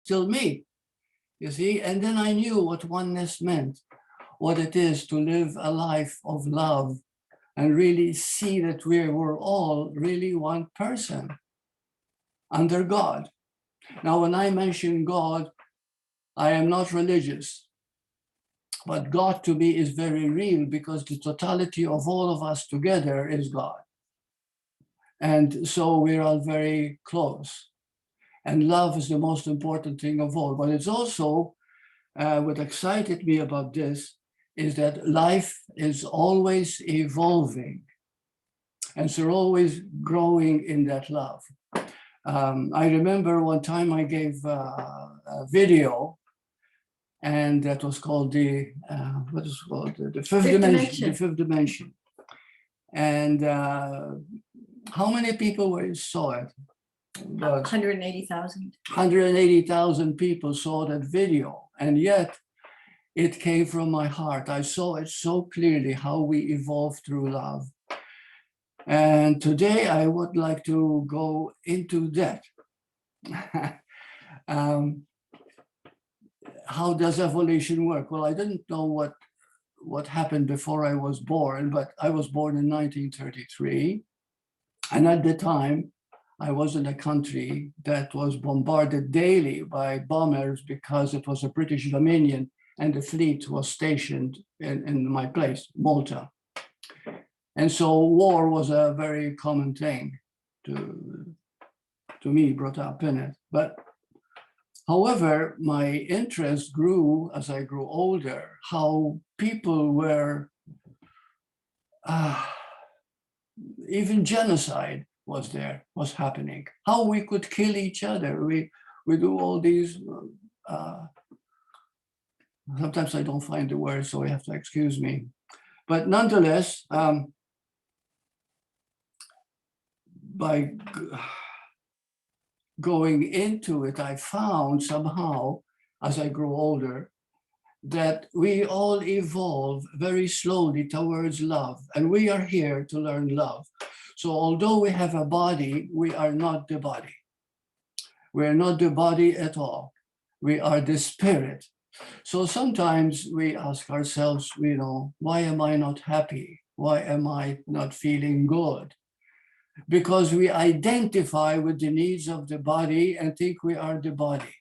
still me, you see? And then I knew what oneness meant, what it is to live a life of love and really see that we were all really one person under God. Now, when I mention God, I am not religious, but God to me is very real because the totality of all of us together is God. And so we're all very close. And love is the most important thing of all. But it's also, what excited me about this is that life is always evolving. And so we're always growing in that love. I remember one time I gave a video, and that was called the what is it called, the fifth dimension. The fifth dimension. And how many people saw it? 180,000. 180,000 people saw that video, and yet it came from my heart. I saw it so clearly how we evolve through love. And today I would like to go into that. How does evolution work? Well, I didn't know what happened before I was born, but I was born in 1933. And at the time, I was in a country that was bombarded daily by bombers because it was a British Dominion and the fleet was stationed in my place, Malta. And so war was a very common thing to me, brought up in it. But however, my interest grew as I grew older, how people were, even genocide was happening, how we could kill each other. We do all these, sometimes I don't find the word, so you have to excuse me. But nonetheless, by going into it, I found somehow, as I grew older, that we all evolve very slowly towards love, and we are here to learn love. So although we have a body, we are not the body. We are not the body at all. We are the spirit. So sometimes we ask ourselves, why am I not happy? Why am I not feeling good? Because we identify with the needs of the body and think we are the body.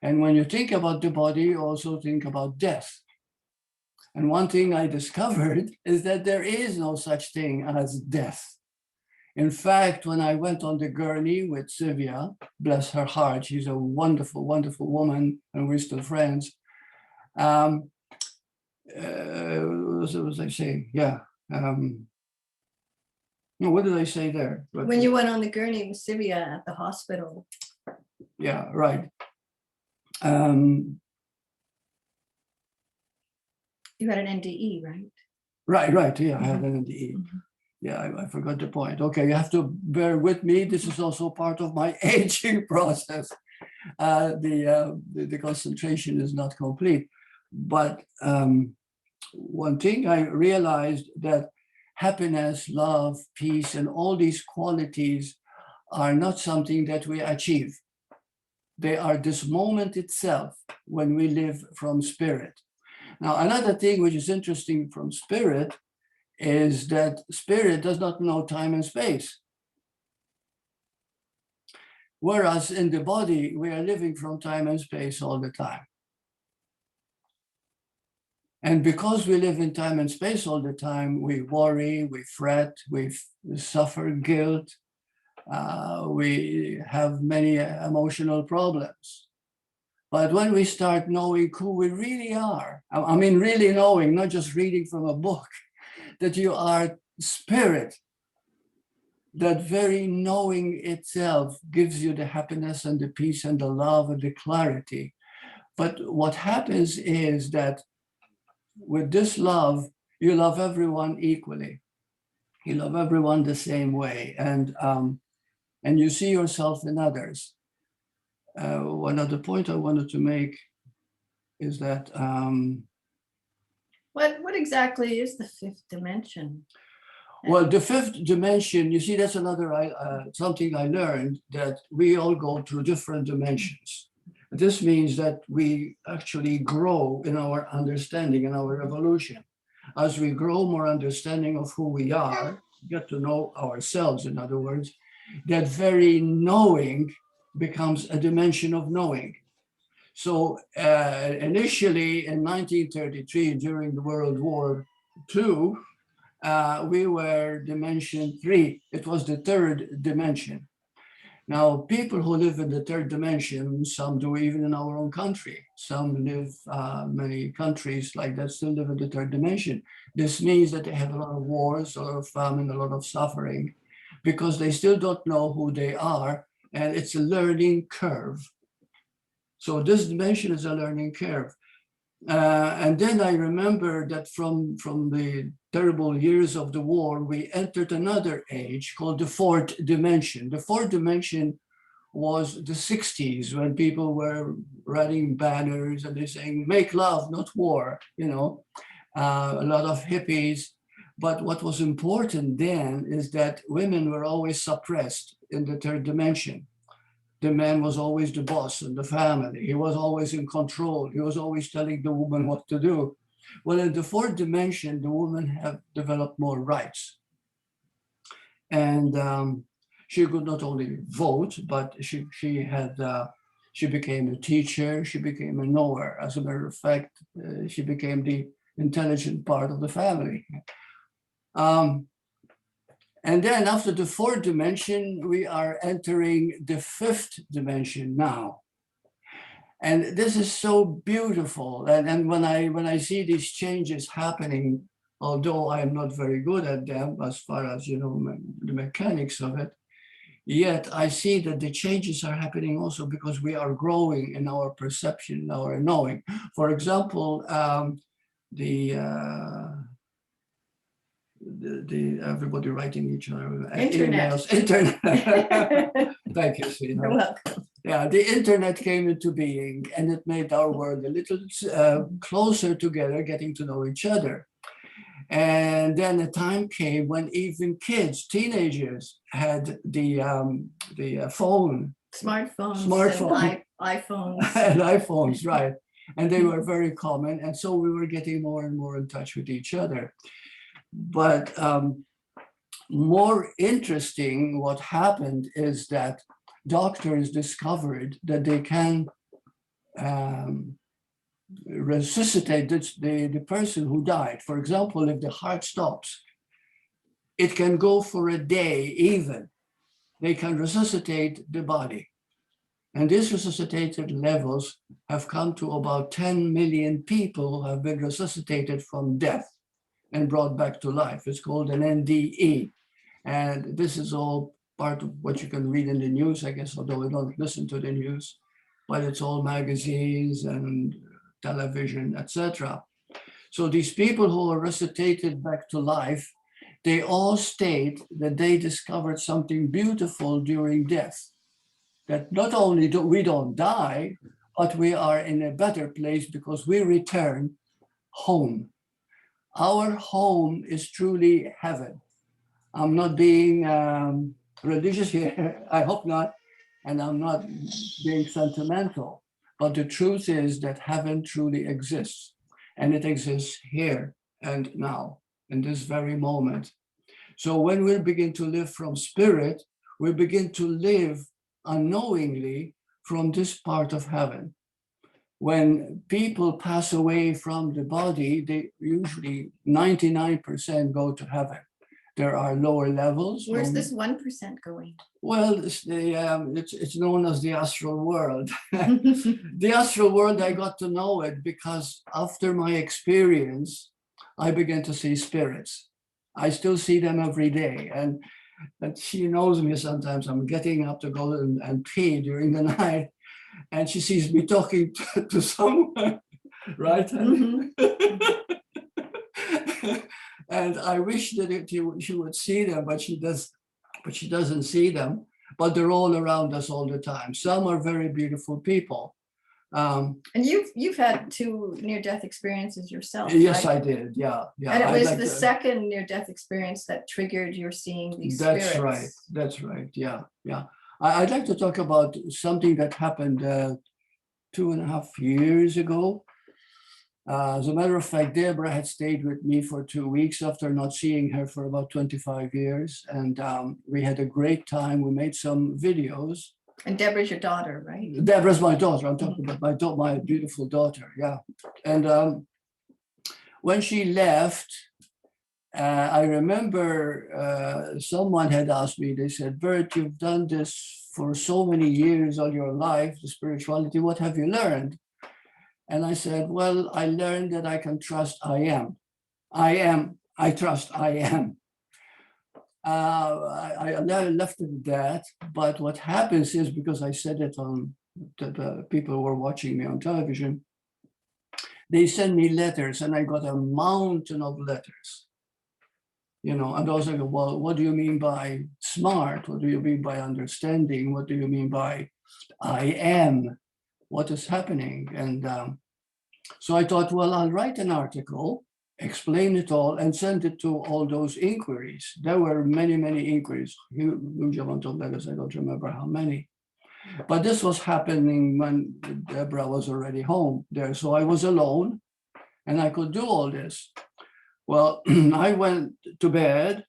And when you think about the body, you also think about death. And one thing I discovered is that there is no such thing as death. In fact, when I went on the gurney with Sylvia, bless her heart, she's a wonderful, wonderful woman, and we're still friends. What was I saying? Yeah. No, what did I say there? But, when you went on the gurney with Sylvia at the hospital. Yeah, right. You had an NDE, right? Right. Yeah, I had an NDE. Mm-hmm. Yeah, I forgot the point. Okay, you have to bear with me. This is also part of my aging process. The concentration is not complete. But one thing I realized that happiness, love, peace, and all these qualities are not something that we achieve. They are this moment itself when we live from spirit. Now, another thing which is interesting from spirit is that spirit does not know time and space. Whereas in the body, we are living from time and space all the time. And because we live in time and space all the time, we worry, we fret, we suffer guilt, we have many emotional problems. But when we start knowing who we really are, I mean, really knowing, not just reading from a book, that you are spirit, that very knowing itself gives you the happiness and the peace and the love and the clarity. But what happens is that with this love, you love everyone equally. You love everyone the same way, and you see yourself in others. One other point I wanted to make is that what exactly is the fifth dimension? Well, the fifth dimension, you see, that's another something I learned, that we all go through different dimensions. This means that we actually grow in our understanding and our evolution. As we grow more understanding of who we are, get to know ourselves, in other words, that very knowing becomes a dimension of knowing. So initially in 1933, during the World War II, we were dimension 3. It was the third dimension. Now, people who live in the third dimension, some do even in our own country. Some live, many countries like that still live in the third dimension. This means that they have a lot of wars, a lot of famine, a lot of suffering, because they still don't know who they are, and it's a learning curve. So this dimension is a learning curve. And then I remember that from the terrible years of the war, we entered another age called the fourth dimension. The fourth dimension was the 60s, when people were writing banners and they're saying, make love, not war, you know, a lot of hippies. But what was important then is that women were always suppressed in the third dimension. The man was always the boss in the family. He was always in control. He was always telling the woman what to do. Well, in the fourth dimension, the women have developed more rights. And she could not only vote, but she became a teacher. She became a knower. As a matter of fact, she became the intelligent part of the family. And then after the fourth dimension, we are entering the fifth dimension now. And this is so beautiful. And when I see these changes happening, although I am not very good at them as far as, you know, the mechanics of it, yet I see that the changes are happening also because we are growing in our perception, in our knowing. For example, everybody writing each other emails, internet. Thank you, Sina. You're welcome. Yeah, the internet came into being, and it made our world a little closer together, getting to know each other. And then a time came when even kids, teenagers, had the phone, Smartphones. And iPhones. and iPhones, right? And they were very common, and so we were getting more and more in touch with each other. But more interesting, what happened is that doctors discovered that they can resuscitate the person who died. For example, if the heart stops, it can go for a day even. They can resuscitate the body. And these resuscitated levels have come to about 10 million people who have been resuscitated from death and brought back to life. It's called an NDE. And this is all part of what you can read in the news, I guess, although we don't listen to the news, but it's all magazines and television, etc. So these people who are resuscitated back to life, they all state that they discovered something beautiful during death. That not only do we don't die, but we are in a better place because we return home. Our home is truly heaven. I'm not being religious here, I hope not, and I'm not being sentimental, but the truth is that heaven truly exists, and it exists here and now, in this very moment. So when we begin to live from spirit, we begin to live unknowingly from this part of heaven. When people pass away from the body, they usually 99% go to heaven. There are lower levels. Where's this 1% going? Well, it's known as the astral world. The astral world, I got to know it because after my experience, I began to see spirits. I still see them every day. And she knows me sometimes. I'm getting up to go and pee during the night. And she sees me talking to someone, right? Mm-hmm. And I wish that she would see them, but she doesn't see them. But they're all around us all the time. Some are very beautiful people. And you've had 2 near-death experiences yourself. Yes, right? I did. Yeah. And it was the second near-death experience that triggered your seeing these spirits. That's right. Yeah. I'd like to talk about something that happened 2.5 years ago. As a matter of fact, Deborah had stayed with me for 2 weeks after not seeing her for about 25 years. And we had a great time. We made some videos. And Deborah's your daughter, right? Deborah's my daughter. I'm talking about my beautiful daughter. Yeah. And when she left, I remember someone had asked me, they said, Burt, you've done this for so many years all your life, the spirituality, what have you learned? And I said, well, I learned that I can trust I am. I trust I am. I left it at that, but what happens is, because I said it on the people who were watching me on television, they send me letters and I got a mountain of letters. You know, and those are, well, what do you mean by smart? What do you mean by understanding? What do you mean by I am? What is happening? And so I thought, well, I'll write an article, explain it all, and send it to all those inquiries. There were many, many inquiries, huge amount of letters. I don't remember how many. But this was happening when Deborah was already home there. So I was alone and I could do all this. Well, I went to bed.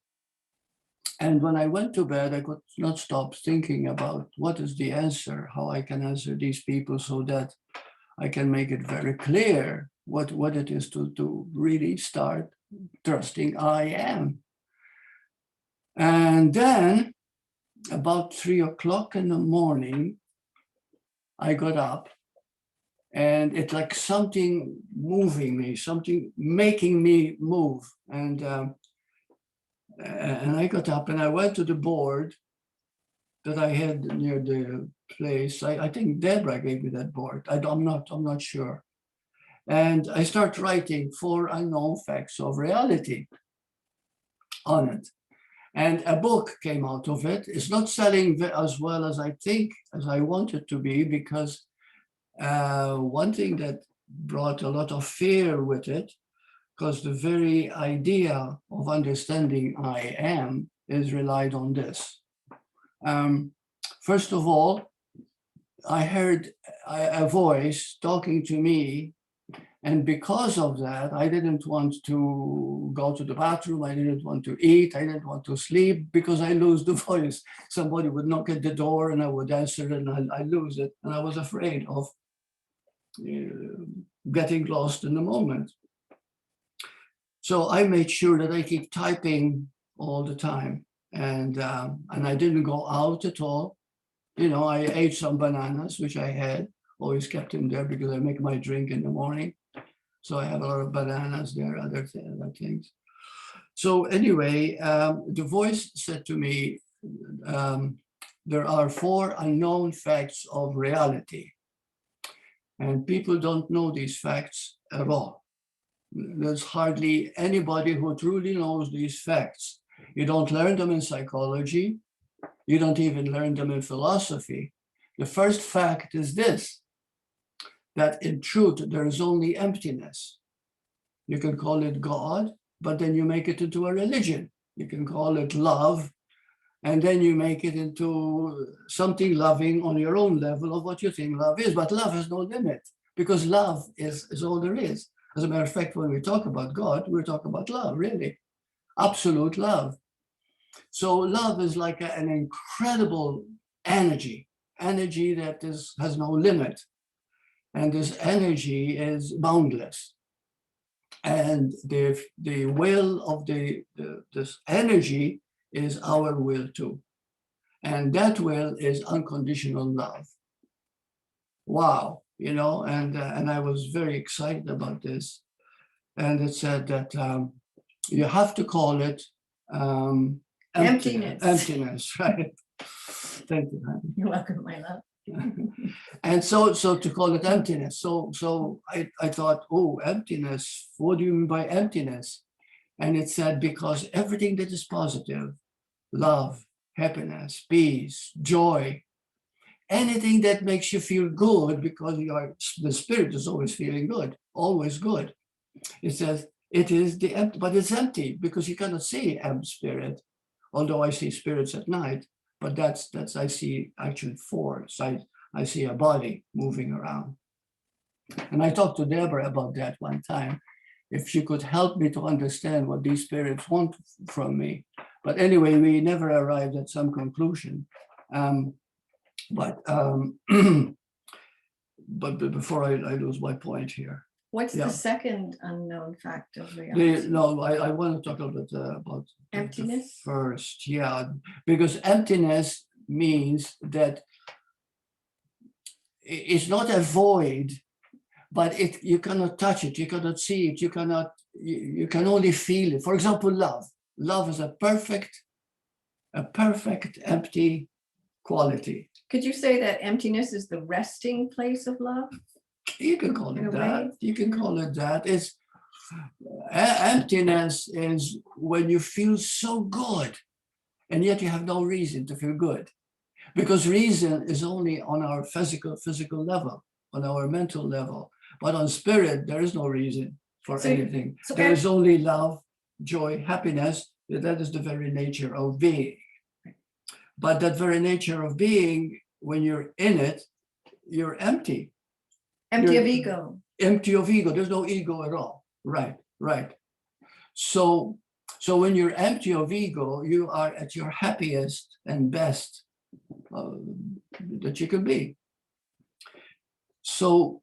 And when I went to bed, I could not stop thinking about what is the answer, how I can answer these people so that I can make it very clear what it is to really start trusting I am. And then about 3 o'clock in the morning, I got up and it's like something moving me, something making me move. And I got up and I went to the board that I had near the place. I think Deborah gave me that board. I'm not sure. And I start writing 4 unknown facts of reality on it. And a book came out of it. It's not selling as well as I think, as I want it to be, because one thing that brought a lot of fear with it, because the very idea of understanding I am is relied on this. First of all, I heard a voice talking to me, and because of that, I didn't want to go to the bathroom, I didn't want to eat, I didn't want to sleep, because I lose the voice. Somebody would knock at the door and I would answer and I lose it. And I was afraid of getting lost in the moment. So I made sure that I keep typing all the time. And I didn't go out at all. You know, I ate some bananas, which I had, always kept them there because I make my drink in the morning. So I have a lot of bananas there, other things. So anyway, the voice said to me, there are 4 unknown facts of reality. And people don't know these facts at all. There's hardly anybody who truly knows these facts. You don't learn them in psychology. You don't even learn them in philosophy. The first fact is this, that in truth, there is only emptiness. You can call it God, but then you make it into a religion. You can call it love, and then you make it into something loving on your own level of what you think love is. But love has no limit, because love is all there is. As a matter of fact, when we talk about God, we're talking about love, really. Absolute love. So love is like an incredible energy that has no limit. And this energy is boundless. And the will of this energy is our will too. And that will is unconditional love. Wow, you know, and I was very excited about this. And it said that you have to call it Emptiness. Emptiness, right? Thank you, honey. You're welcome, my love. And so to call it emptiness. So I thought, oh, emptiness, what do you mean by emptiness? And it said, because everything that is positive, love, happiness, peace, joy, anything that makes you feel good, because the spirit is always feeling good, always good. It says it is the empty, but it's empty because you cannot see spirit. Although I see spirits at night, but that's I see actual force. I see a body moving around. And I talked to Deborah about that one time, if she could help me to understand what these spirits want from me. But anyway, we never arrived at some conclusion. But before I lose my point here. What's Yeah. the second unknown fact of reality? I want to talk a little bit about Emptiness? first. Yeah, because emptiness means that it's not a void, but you cannot touch it, you cannot see it, you can only feel it. For example, love. Love is a perfect empty quality. Could you say that emptiness is the resting place of love? You can call In it a that. way. You can call it that. It's emptiness is when you feel so good, and yet you have no reason to feel good, because reason is only on our physical level, on our mental level. But on spirit, there is no reason for anything. There is only love, joy, happiness. That is the very nature of being. But that very nature of being, when you're in it, you're empty. Empty of ego. Empty of ego. There's no ego at all. Right. So when you're empty of ego, you are at your happiest and best that you can be. So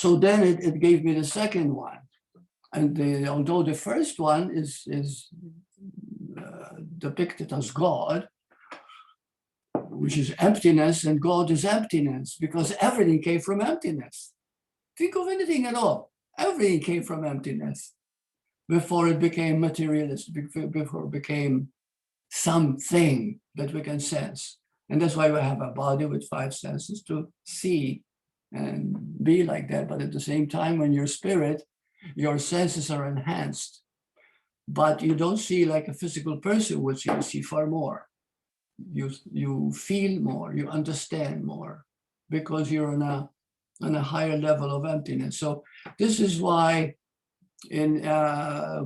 then it gave me the second one. And although the first one is depicted as God, which is emptiness, and God is emptiness, because everything came from emptiness. Think of anything at all. Everything came from emptiness before it became materialistic, before it became something that we can sense. And that's why we have a body with 5 senses to see and be like that. But at the same time, when you're spirit, your senses are enhanced. But you don't see like a physical person would see. You see far more. You feel more, you understand more, because you're on a higher level of emptiness. So this is why in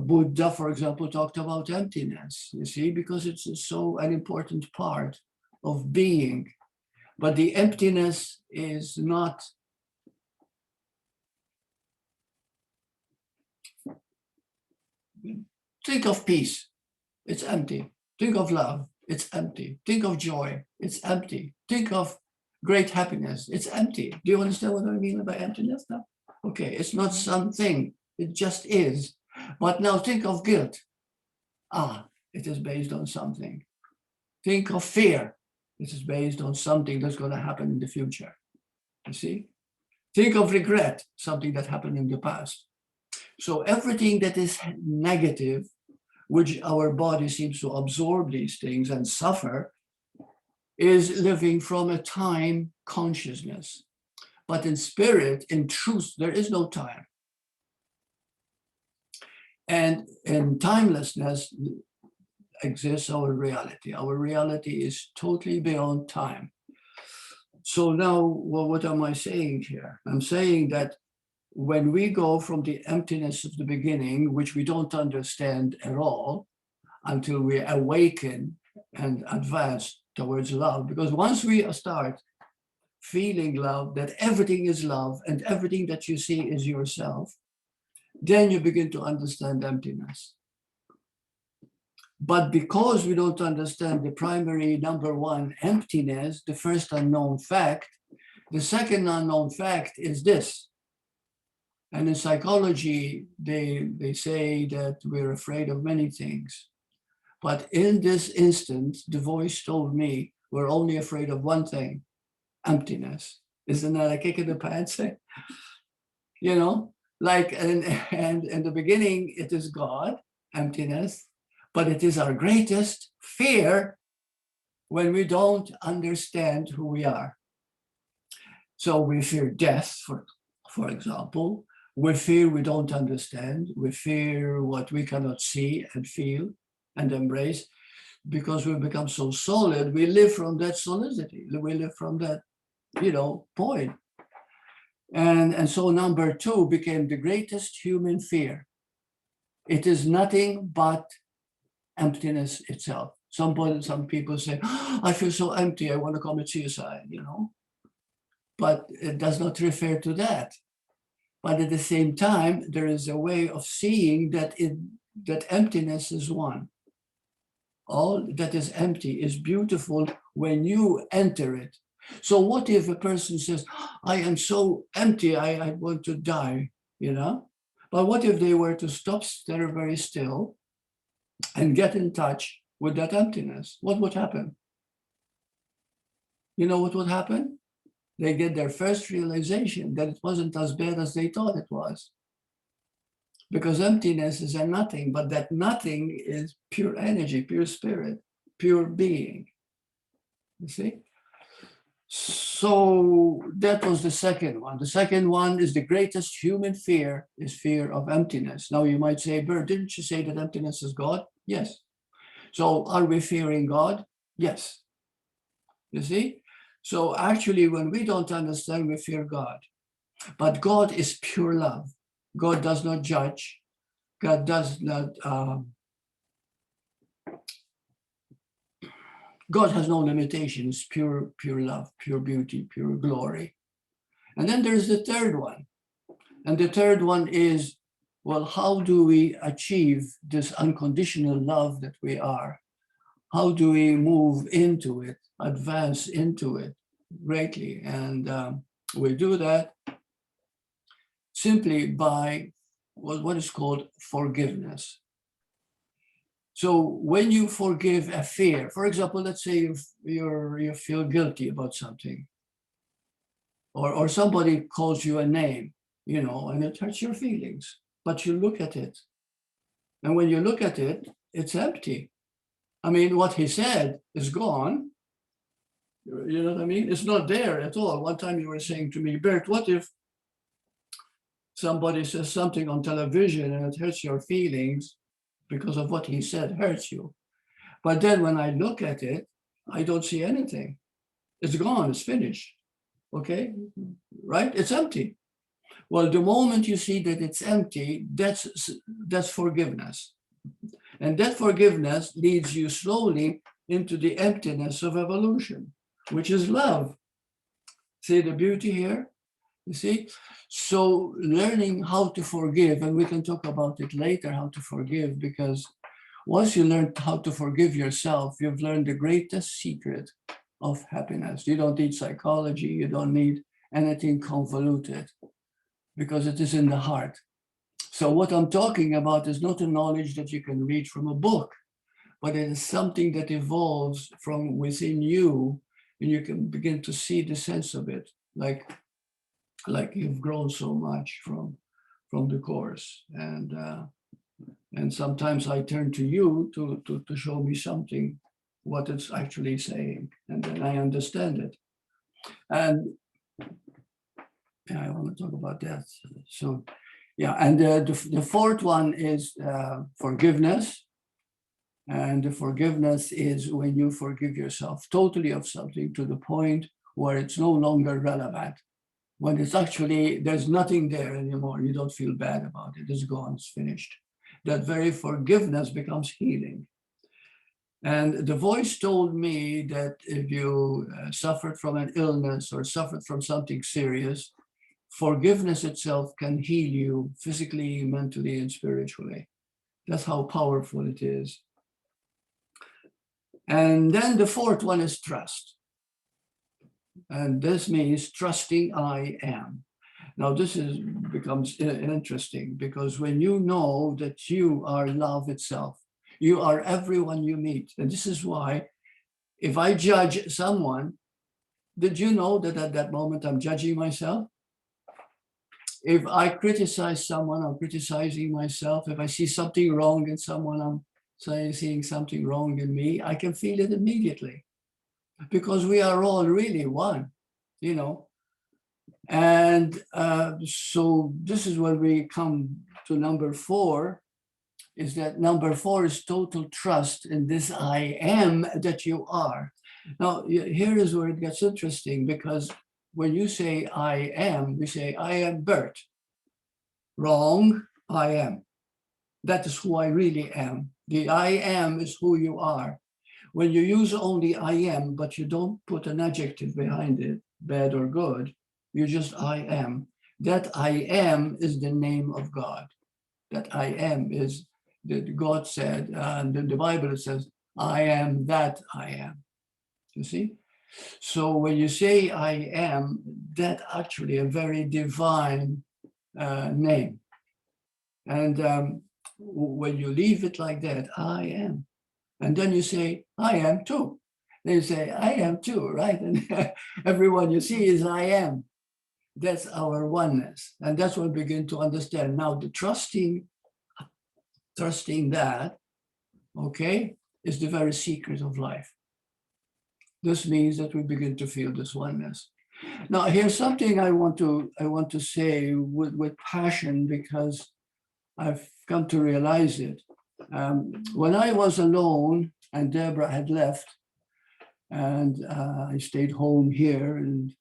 Buddha, for example, talked about emptiness, you see, because it's so an important part of being. But the emptiness is not think of peace, it's empty. Think of love, it's empty. Think of joy, it's empty. Think of great happiness, it's empty. Do you understand what I mean by emptiness now? Okay, it's not something, it just is. But now think of guilt. It is based on something. Think of fear. It is based on something that's going to happen in the future. You see? Think of regret, something that happened in the past. So everything that is negative, which our body seems to absorb these things and suffer, is living from a time consciousness. But in spirit, in truth, there is no time. And in timelessness exists our reality. Our reality is totally beyond time. So now, well, what am I saying here? I'm saying that when we go from the emptiness of the beginning, which we don't understand at all, until we awaken and advance towards love, because once we start feeling love, that everything is love and everything that you see is yourself, then you begin to understand emptiness. But because we don't understand the primary number one, emptiness, the first unknown fact, the second unknown fact is this. And in psychology, they say that we're afraid of many things. But in this instant, the voice told me we're only afraid of one thing, emptiness. Isn't that a kick in the pants? You know, like, and in the beginning, it is God, emptiness, but it is our greatest fear when we don't understand who we are. So we fear death, for example. We fear we don't understand. We fear what we cannot see and feel and embrace, because we become so solid. We live from that solidity. We live from that, point. And so number two became the greatest human fear. It is nothing but emptiness itself. Some people say, I feel so empty, I want to commit suicide, But it does not refer to that. But at the same time, there is a way of seeing that that emptiness is one. All that is empty is beautiful when you enter it. So what if a person says, I am so empty, I want to die, you know? But what if they were to stop very still and get in touch with that emptiness? What would happen? You know what would happen? They get their first realization that it wasn't as bad as they thought it was. Because emptiness is a nothing, but that nothing is pure energy, pure spirit, pure being. You see? So that was the second one. The second one is the greatest human fear is fear of emptiness. Now you might say, Burt, didn't you say that emptiness is God? Yes. So are we fearing God? Yes. You see? So actually, when we don't understand, we fear God. But God is pure love. God does not judge. God does not, God has no limitations, pure love, pure beauty, pure glory. And then there's the third one. And the third one is, well, how do we achieve this unconditional love that we are? How do we move into it, advance into it greatly? And we do that simply by what is called forgiveness. So when you forgive a fear, for example, let's say you feel guilty about something, or somebody calls you a name, you know, and it hurts your feelings, but you look at it. And when you look at it, it's empty. I mean, what he said is gone. You know what I mean? It's not there at all. One time you were saying to me, Burt, what if somebody says something on television and it hurts your feelings because of what he said hurts you? But then when I look at it, I don't see anything. It's gone, it's finished. Okay, right? It's empty. Well, the moment you see that it's empty, that's forgiveness. And that forgiveness leads you slowly into the emptiness of evolution, which is love. See the beauty here? You see? So learning how to forgive, and we can talk about it later, how to forgive, because once you learn how to forgive yourself, you've learned the greatest secret of happiness. You don't need psychology, you don't need anything convoluted, because it is in the heart. So what I'm talking about is not a knowledge that you can read from a book, but it is something that evolves from within you, and you can begin to see the sense of it, like you've grown so much from the course. And sometimes I turn to you to show me something, what it's actually saying, and then I understand it. And yeah, I want to talk about that. So yeah, and the fourth one is forgiveness. And the forgiveness is when you forgive yourself totally of something to the point where it's no longer relevant. When it's actually, there's nothing there anymore. You don't feel bad about it. It's gone, it's finished. That very forgiveness becomes healing. And the voice told me that if you suffered from an illness or suffered from something serious, forgiveness itself can heal you physically, mentally, and spiritually. That's how powerful it is. And then the fourth one is trust. And this means trusting I am. Now this becomes interesting, because when you know that you are love itself, you are everyone you meet. And this is why if I judge someone, did you know that at that moment I'm judging myself? If I criticize someone, I'm criticizing myself. If I see something wrong in someone, I'm seeing something wrong in me. I can feel it immediately, because we are all really one, you know. And so this is where we come to number 4, is that number 4 is total trust in this I am that you are. Now, here is where it gets interesting, because when you say I am, we say I am Burt. Wrong, I am. That is who I really am. The I am is who you are. When you use only I am, but you don't put an adjective behind it, bad or good, you just I am. That I am is the name of God. That I am is that God said, and in the Bible it says, I am that I am. You see? So when you say I am, that actually a very divine name. And when you leave it like that, I am. And then you say, I am too. Then you say, I am too, right? And everyone you see is I am. That's our oneness. And that's what we begin to understand. Now the trusting that, okay, is the very secret of life. This means that we begin to feel this oneness. Now, here's something I want to say with passion, because I've come to realize it. When I was alone and Deborah had left, and I stayed home here, and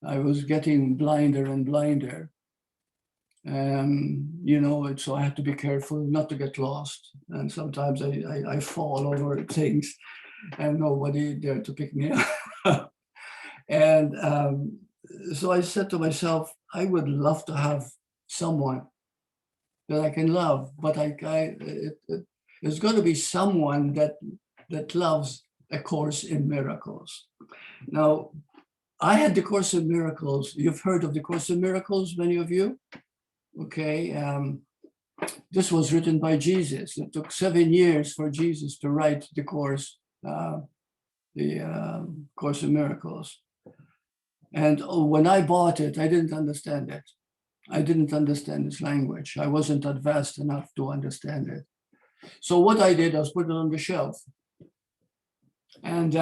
I was getting blinder and blinder. So I had to be careful not to get lost. And sometimes I fall over things and nobody there to pick me up. And so I said to myself, I would love to have someone that I can love, but there's going to be someone that loves A Course in Miracles. Now, I had the Course in Miracles. You've heard of the Course in Miracles, many of you? Okay. This was written by Jesus. It took 7 years for Jesus to write the Course, Course in Miracles. And when I bought it, I didn't understand it. I didn't understand its language. I wasn't advanced enough to understand it. So what I did was put it on the shelf. And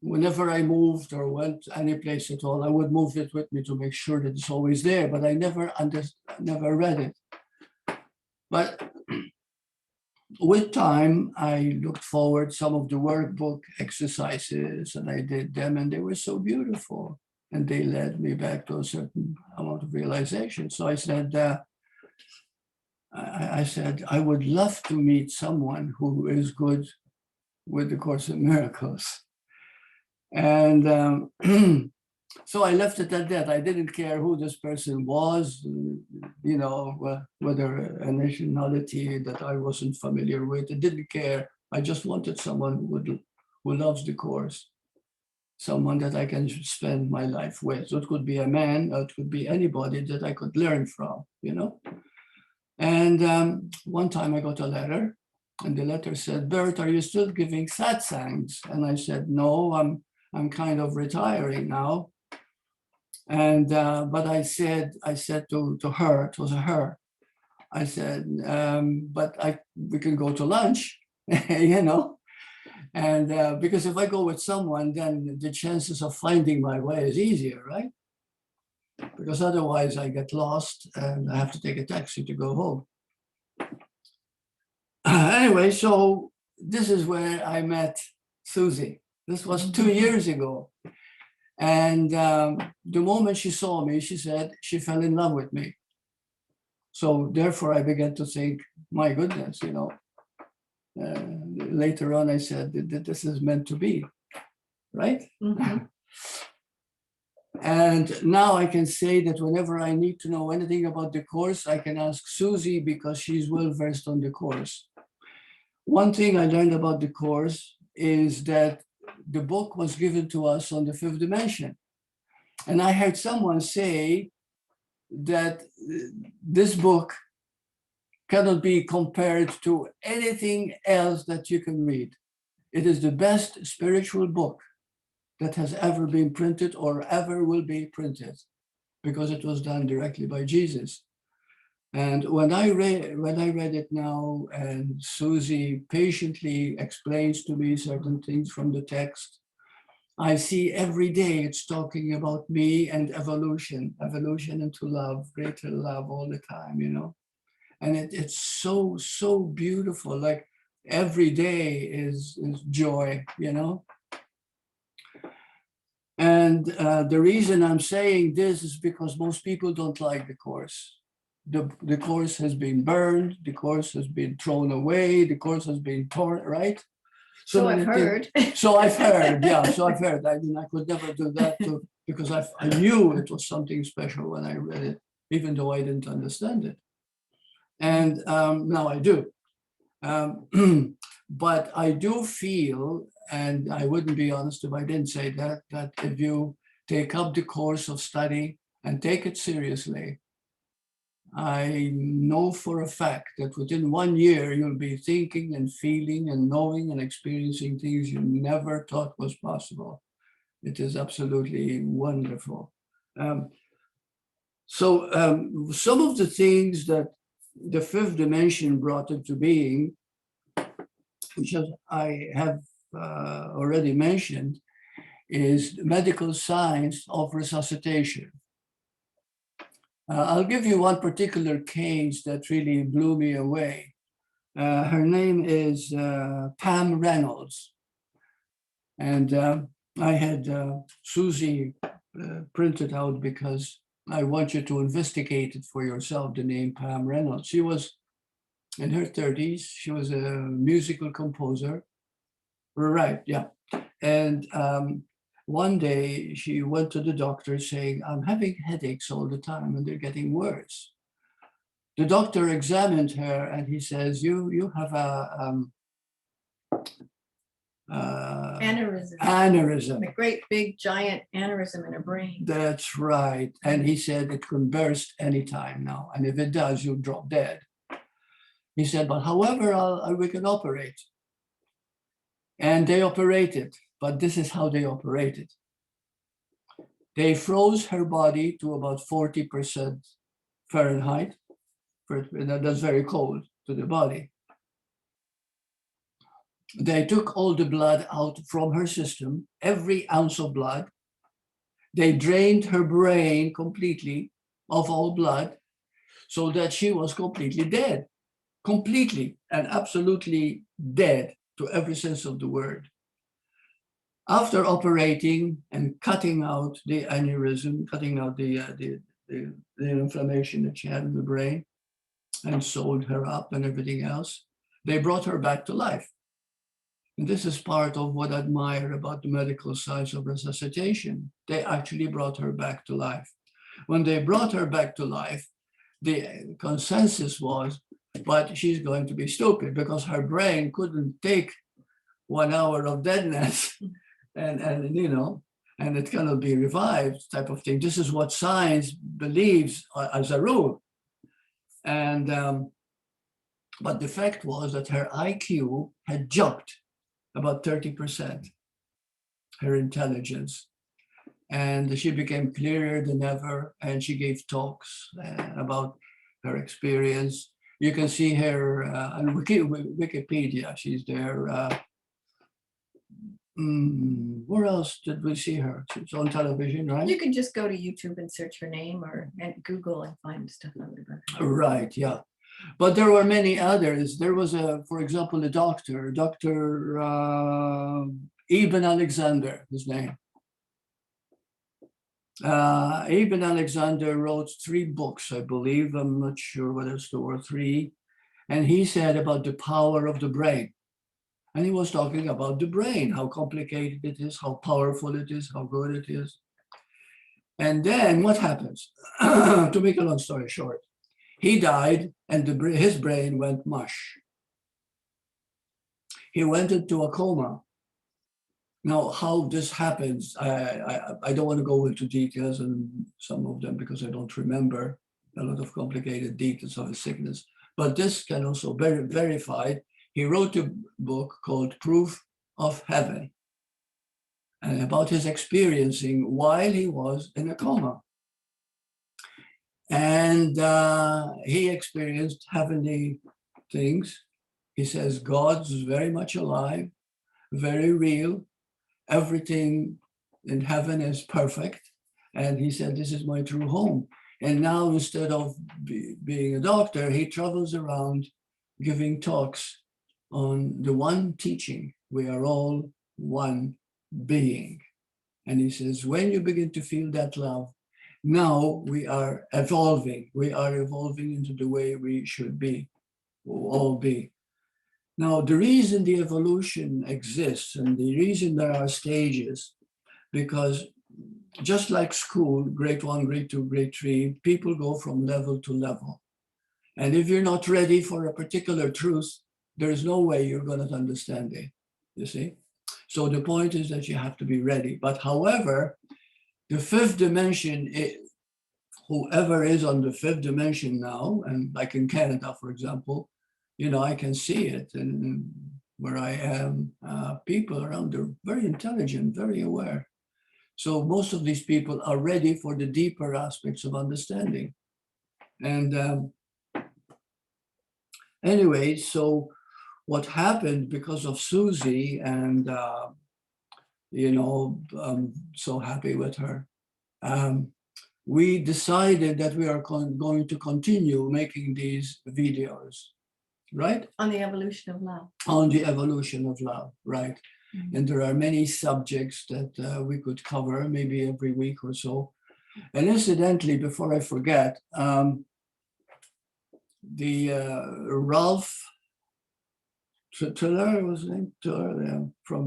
whenever I moved or went any place at all, I would move it with me to make sure that it's always there, but I never read it. But with time, I looked forward some of the workbook exercises and I did them, and they were so beautiful. And they led me back to a certain amount of realization. So I said, I would love to meet someone who is good with the Course in Miracles. And so I left it at that. I didn't care who this person was, whether a nationality that I wasn't familiar with. I didn't care. I just wanted someone who loves the Course, someone that I can spend my life with. So it could be a man, or it could be anybody that I could learn from, And one time I got a letter, and the letter said, Burt, are you still giving satsangs? And I said, no, I'm kind of retiring now. And but I said to her, it was a her, I said, but we can go to lunch, And because if I go with someone, then the chances of finding my way is easier, right? Because otherwise I get lost and I have to take a taxi to go home. Anyway, so this is where I met Susie. This was 2 years ago. And the moment she saw me, she said she fell in love with me. So therefore I began to think, my goodness, later on I said that this is meant to be, right? Mm-hmm. And now I can say that whenever I need to know anything about the Course, I can ask Susie because she's well versed on the Course. One thing I learned about the Course is that the book was given to us on the 5th dimension. And I heard someone say that this book cannot be compared to anything else that you can read. It is the best spiritual book that has ever been printed or ever will be printed, because it was done directly by Jesus. And when I read it now, and Susie patiently explains to me certain things from the text, I see every day it's talking about me and evolution into love, greater love all the time, And it's so beautiful. Like every day is joy, And the reason I'm saying this is because most people don't like the Course. The Course has been burned, the Course has been thrown away, the Course has been torn, right? So I've heard. So I've heard, yeah. So I've heard. I mean, I could never do that because I knew it was something special when I read it. even though I didn't understand it. And now I do. But I do feel, and I wouldn't be honest if I didn't say that, that if you take up the course of study and take it seriously, I know for a fact that within 1 year, you'll be thinking and feeling and knowing and experiencing things you never thought was possible. It is absolutely wonderful. So some of the things that the fifth dimension brought into being, which I have already mentioned, is medical science of resuscitation. I'll give you one particular case that really blew me away. Her name is Pam Reynolds. And I had Susie printed out because I want you to investigate it for yourself, the name Pam Reynolds. She was in her 30s. She was a musical composer. Right, yeah. And one day she went to the doctor saying, I'm having headaches all the time and they're getting worse. The doctor examined her and he says, you have a aneurysm. A great big giant aneurysm in her brain. That's right. And he said it can burst anytime now. And if it does, you'll drop dead. He said, but however, we can operate. And they operated, but this is how they operated. They froze her body to about 40% Fahrenheit. That's very cold to the body. They took all the blood out from her system, every ounce of blood. They drained her brain completely of all blood so that she was completely dead, completely and absolutely dead to every sense of the word. After operating and cutting out the aneurysm, cutting out the inflammation that she had in the brain and sewed her up and everything else, they brought her back to life. And this is part of what I admire about the medical science of resuscitation. They actually brought her back to life. When they brought her back to life, the consensus was, but she's going to be stupid because her brain couldn't take 1 hour of deadness and you know, and it cannot be revived type of thing. This is what science believes as a rule. And, but the fact was that her IQ had jumped about 30%, her intelligence. And she became clearer than ever. And she gave talks about her experience. You can see her on Wikipedia, she's there. Where else did we see her? She's on television, right? You can just go to YouTube and search her name and Google and find stuff out about her. Right, yeah. But there were many others. There was, for example, a doctor, Dr. Ibn Alexander, his name. Ibn Alexander wrote 3 books, I believe. I'm not sure whether it's 2 or 3. And he said about the power of the brain. And he was talking about the brain, how complicated it is, how powerful it is, how good it is. And then what happens? To make a long story short, he died and his brain went mush. He went into a coma. Now, how this happens, I don't want to go into details and some of them because I don't remember a lot of complicated details of his sickness, but this can also be verified. He wrote a book called Proof of Heaven and about his experiencing while he was in a coma. And he experienced heavenly things. He says God's very much alive, very real. Everything in heaven is perfect. And he said, this is my true home. And now instead of being a doctor, he travels around giving talks on the one teaching, we are all one being. And he says, when you begin to feel that love, now we are evolving. We are evolving into the way we should be, or all be. Now, the reason the evolution exists and the reason there are stages, because just like school, grade 1, grade 2, grade 3, people go from level to level. And if you're not ready for a particular truth, there is no way you're going to understand it, you see? So the point is that you have to be ready. But however, the fifth dimension, whoever is on the fifth dimension now, and like in Canada, for example, you know, I can see it. And where I am, people around, they're very intelligent, very aware. So most of these people are ready for the deeper aspects of understanding. And anyway, so what happened because of Susie, and you know, I'm so happy with her. We decided that we are going to continue making these videos, right? On the evolution of love. On the evolution of love, right? Mhm. And there are many subjects that we could cover, maybe every week or so. And incidentally, before I forget, Ralph Tiller, was his name? Tiller, yeah, from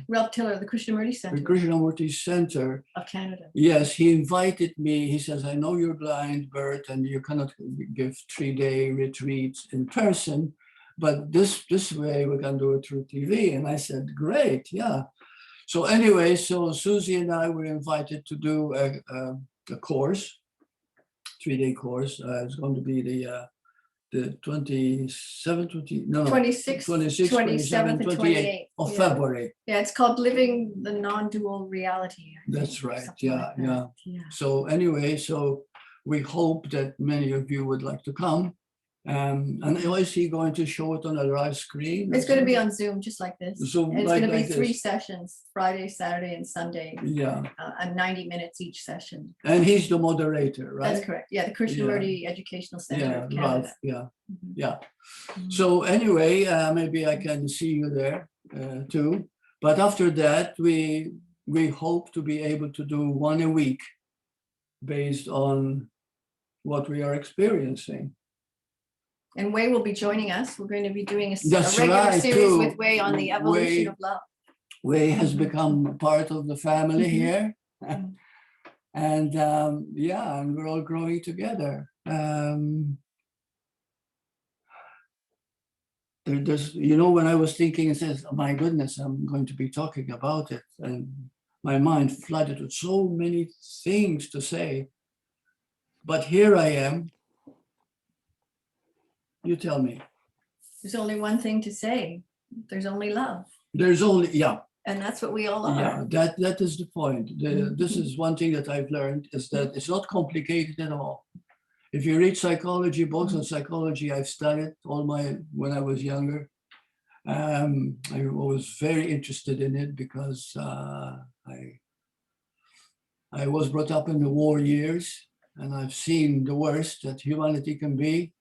Ralph Tiller, the Krishnamurti the Center Krishnamurti Center. of Canada. Yes, he invited me. He says, I know you're blind, Burt, and you cannot give 3-day retreats in person, but this way we can do it through TV. And I said, great, yeah. So anyway, so Susie and I were invited to do a course, 3-day course. It's going to be the 27th, 26th, 26th, 27th, and 28th of yeah. February. Yeah, it's called Living the Non-Dual Reality. That's right. Something Yeah, like that. yeah. Yeah. So anyway, so we hope that many of you would like to come. And is he going to show it on a live screen? It's going to be on Zoom, just like this. Zoom, And it's like going to be this. 3 sessions, Friday, Saturday, and Sunday, Yeah. and 90 minutes each session. And he's the moderator, right? That's correct. Yeah, the Krishnamurti Educational Center Yeah, of Canada. Ralph, yeah, Mhm. yeah. Mhm. So anyway, maybe I can see you there too. But after that, we hope to be able to do 1 a week based on what we are experiencing. And Wei will be joining us. We're going to be doing a That's regular right, series too. with Wei on the evolution Wei- of love. Wei has become part of the family Mhm. here. Mhm. And yeah, and we're all growing together. There's, you know, when I was thinking, it says, oh my goodness, I'm going to be talking about it. And my mind flooded with so many things to say. But here I am. You tell me. There's only one thing to say. There's only love. There's only, yeah. And that's what we all are. Yeah, that is the point. This is one thing that I've learned, is that it's not complicated at all. If you read psychology, books on psychology, I've studied when I was younger. I was very interested in it because I was brought up in the war years, and I've seen the worst that humanity can be.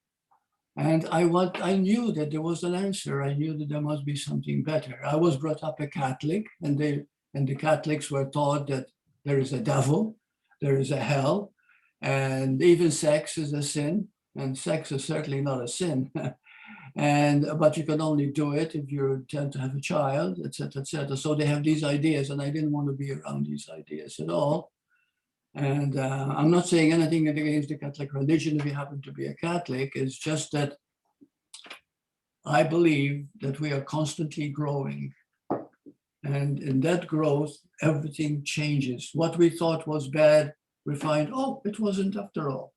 And I knew that there was an answer. I knew that there must be something better. I was brought up a Catholic, and the Catholics were taught that there is a devil, there is a hell, and even sex is a sin, and sex is certainly not a sin. But you can only do it if you intend to have a child, etc., etc. So they have these ideas, and I didn't want to be around these ideas at all. And I'm not saying anything against the Catholic religion if you happen to be a Catholic. It's just that I believe that we are constantly growing. And in that growth, everything changes. What we thought was bad, we find, oh, it wasn't after all.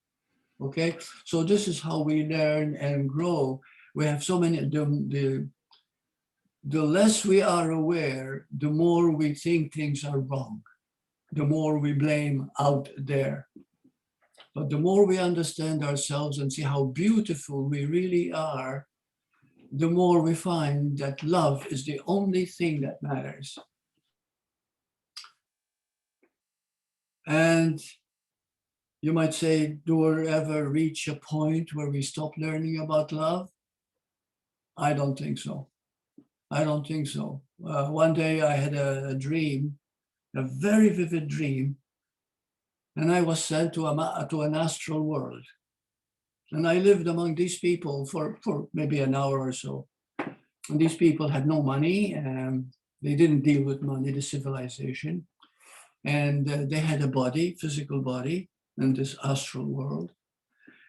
Okay, so this is how we learn and grow. We have so many, the less we are aware, the more we think things are wrong, the more we blame out there. But the more we understand ourselves and see how beautiful we really are, the more we find that love is the only thing that matters. And you might say, do we ever reach a point where we stop learning about love? I don't think so. I don't think so. One day I had a dream, a very vivid dream, and I was sent to an astral world. And I lived among these people for maybe an hour or so. And these people had no money, and they didn't deal with money, the civilization. And they had a body, physical body, in this astral world.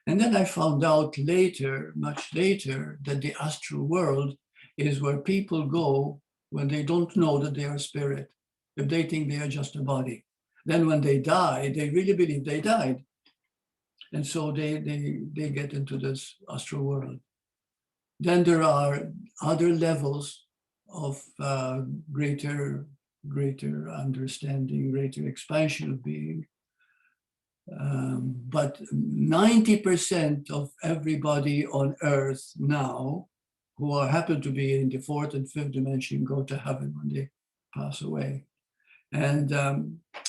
And then I found out later, much later, that the astral world is where people go when they don't know that they are spirit, if they think they are just a body. Then when they die, they really believe they died. And so they get into this astral world. Then there are other levels of greater understanding, greater expansion of being. But 90% of everybody on earth now who are happen to be in the fourth and fifth dimension go to heaven when they pass away. And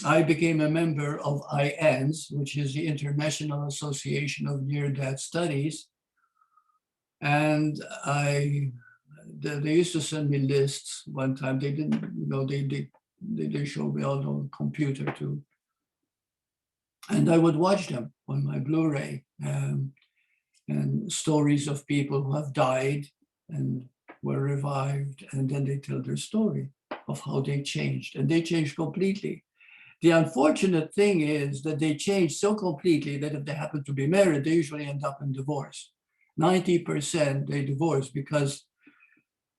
I became a member of IANS, which is the International Association of Near-Death Studies. And they used to send me lists one time. They didn't, they showed me all on computer too. And I would watch them on my Blu-ray, and stories of people who have died and were revived, and then they tell their story of how they changed, and they changed completely. The unfortunate thing is that they changed so completely that if they happen to be married, they usually end up in divorce. 90% they divorce because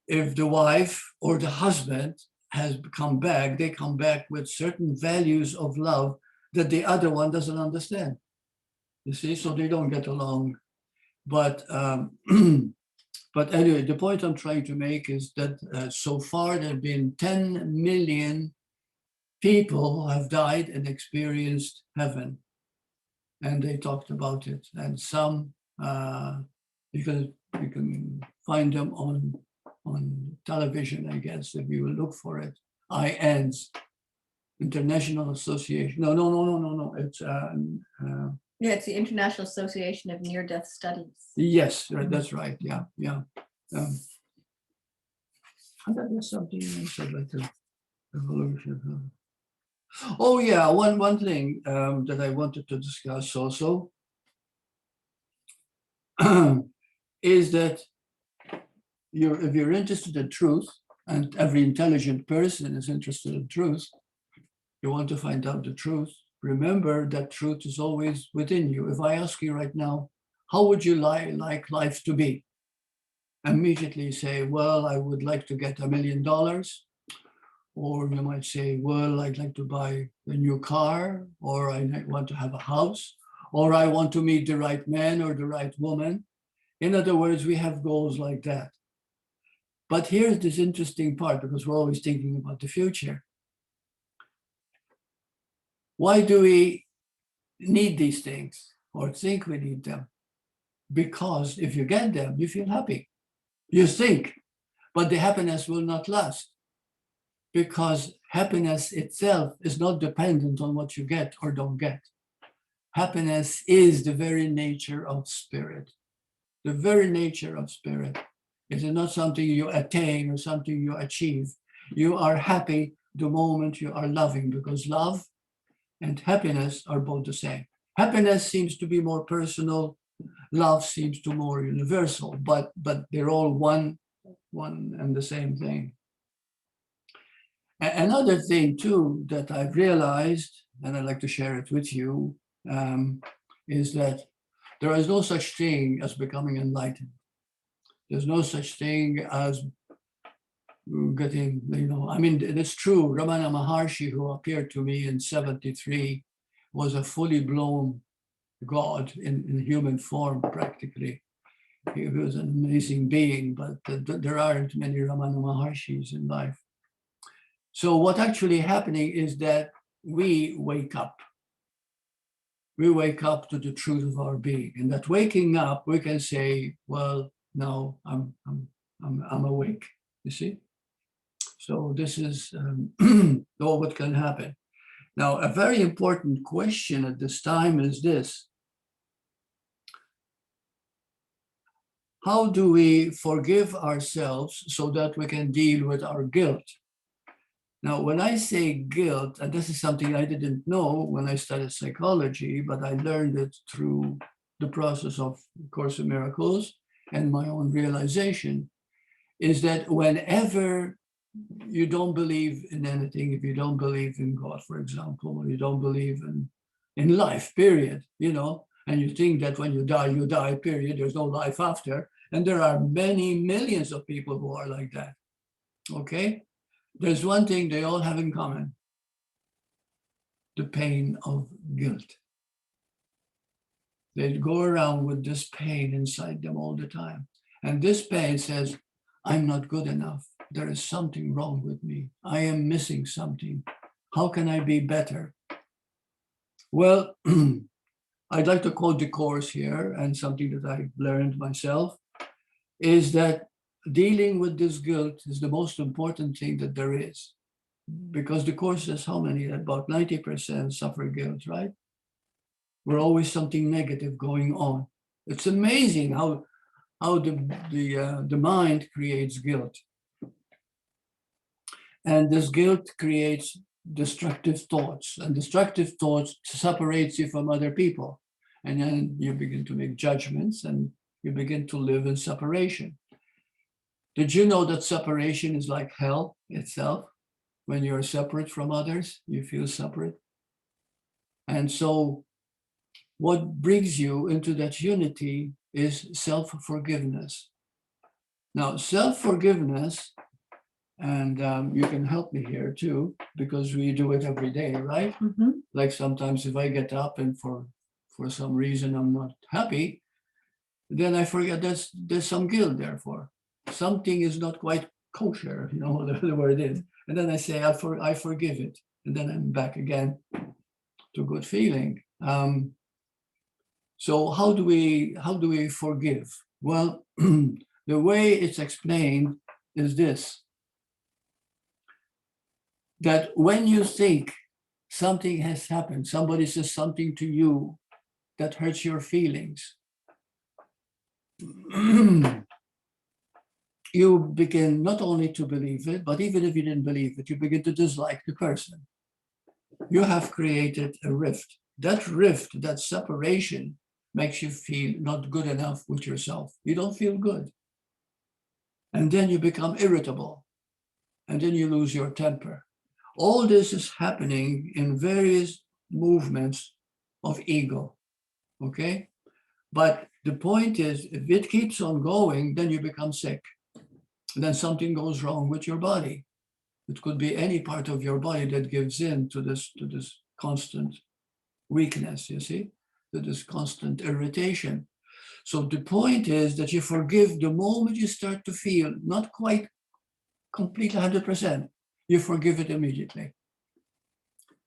if the wife or the husband has come back, they come back with certain values of love that the other one doesn't understand. You see, so they don't get along. But but anyway, the point I'm trying to make is that so far there have been 10 million people who have died and experienced heaven, and they talked about it. And some you can find them on television, I guess, if you will look for it. IANS, International Association. No. It's yeah, it's the International Association of Near-Death Studies. yes, that's right. Yeah. I thought there's something else I'd like to evolution. Oh yeah, one thing that I wanted to discuss also is that if you're interested in truth, and every intelligent person is interested in truth, you want to find out the truth, remember that truth is always within you. If I ask you right now, how would you like life to be? Immediately say, well, I would like to get $1 million. Or you might say, well, I'd like to buy a new car, or I want to have a house, or I want to meet the right man or the right woman. In other words, we have goals like that. But here's this interesting part, because we're always thinking about the future. Why do we need these things or think we need them? Because if you get them, you feel happy. You think, but the happiness will not last, because happiness itself is not dependent on what you get or don't get. Happiness is the very nature of spirit. The very nature of spirit. It is not something you attain or something you achieve. You are happy the moment you are loving, because love and happiness are both the same. Happiness seems to be more personal. Love seems to be more universal, but they're all one and the same thing. Another thing too that I've realized, and I'd like to share it with you, is that there is no such thing as becoming enlightened. There's no such thing as getting, I mean, it's true. Ramana Maharshi, who appeared to me in 73, was a fully blown God in human form, practically. He was an amazing being, but there aren't many Ramana Maharshis in life. So what's actually happening is that we wake up. We wake up to the truth of our being. And that waking up, we can say, well, now I'm awake, you see? So this is what can happen. Now, a very important question at this time is this. How do we forgive ourselves so that we can deal with our guilt? Now, when I say guilt, and this is something I didn't know when I studied psychology, but I learned it through the process of Course in Miracles and my own realization, is that whenever you don't believe in anything, if you don't believe in God, for example, or you don't believe in life, period, you know, and you think that when you die, period, there's no life after. And there are many millions of people who are like that, okay? There's one thing they all have in common: the pain of guilt. They go around with this pain inside them all the time. And this pain says, I'm not good enough. There is something wrong with me. I am missing something. How can I be better? Well, I'd like to quote the Course here, and something that I've learned myself is that dealing with this guilt is the most important thing that there is. Because the Course says how many? About 90% suffer guilt, right? We're always something negative going on. It's amazing how the mind creates guilt. And this guilt creates destructive thoughts, and destructive thoughts separates you from other people. And then you begin to make judgments and you begin to live in separation. Did you know that separation is like hell itself? When you're separate from others, you feel separate. And so what brings you into that unity is self-forgiveness. Now, self-forgiveness, and you can help me here too, because we do it every day, right? Mm-hmm. Like sometimes if I get up and for some reason I'm not happy, then I forget there's some guilt therefore. Something is not quite kosher, you know, whatever the word is. And then I say, I forgive it. And then I'm back again to good feeling. So how do we forgive? Well, the way it's explained is this: that when you think something has happened, somebody says something to you that hurts your feelings, you begin not only to believe it, but even if you didn't believe it, you begin to dislike the person. You have created a rift. That rift, that separation, makes you feel not good enough with yourself. You don't feel good. And then you become irritable. And then you lose your temper. All this is happening in various movements of ego, okay? But the point is, if it keeps on going, then you become sick. And then something goes wrong with your body. It could be any part of your body that gives in to this constant weakness, you see, to this constant irritation. So the point is that you forgive the moment you start to feel not quite completely 100%, you forgive it immediately.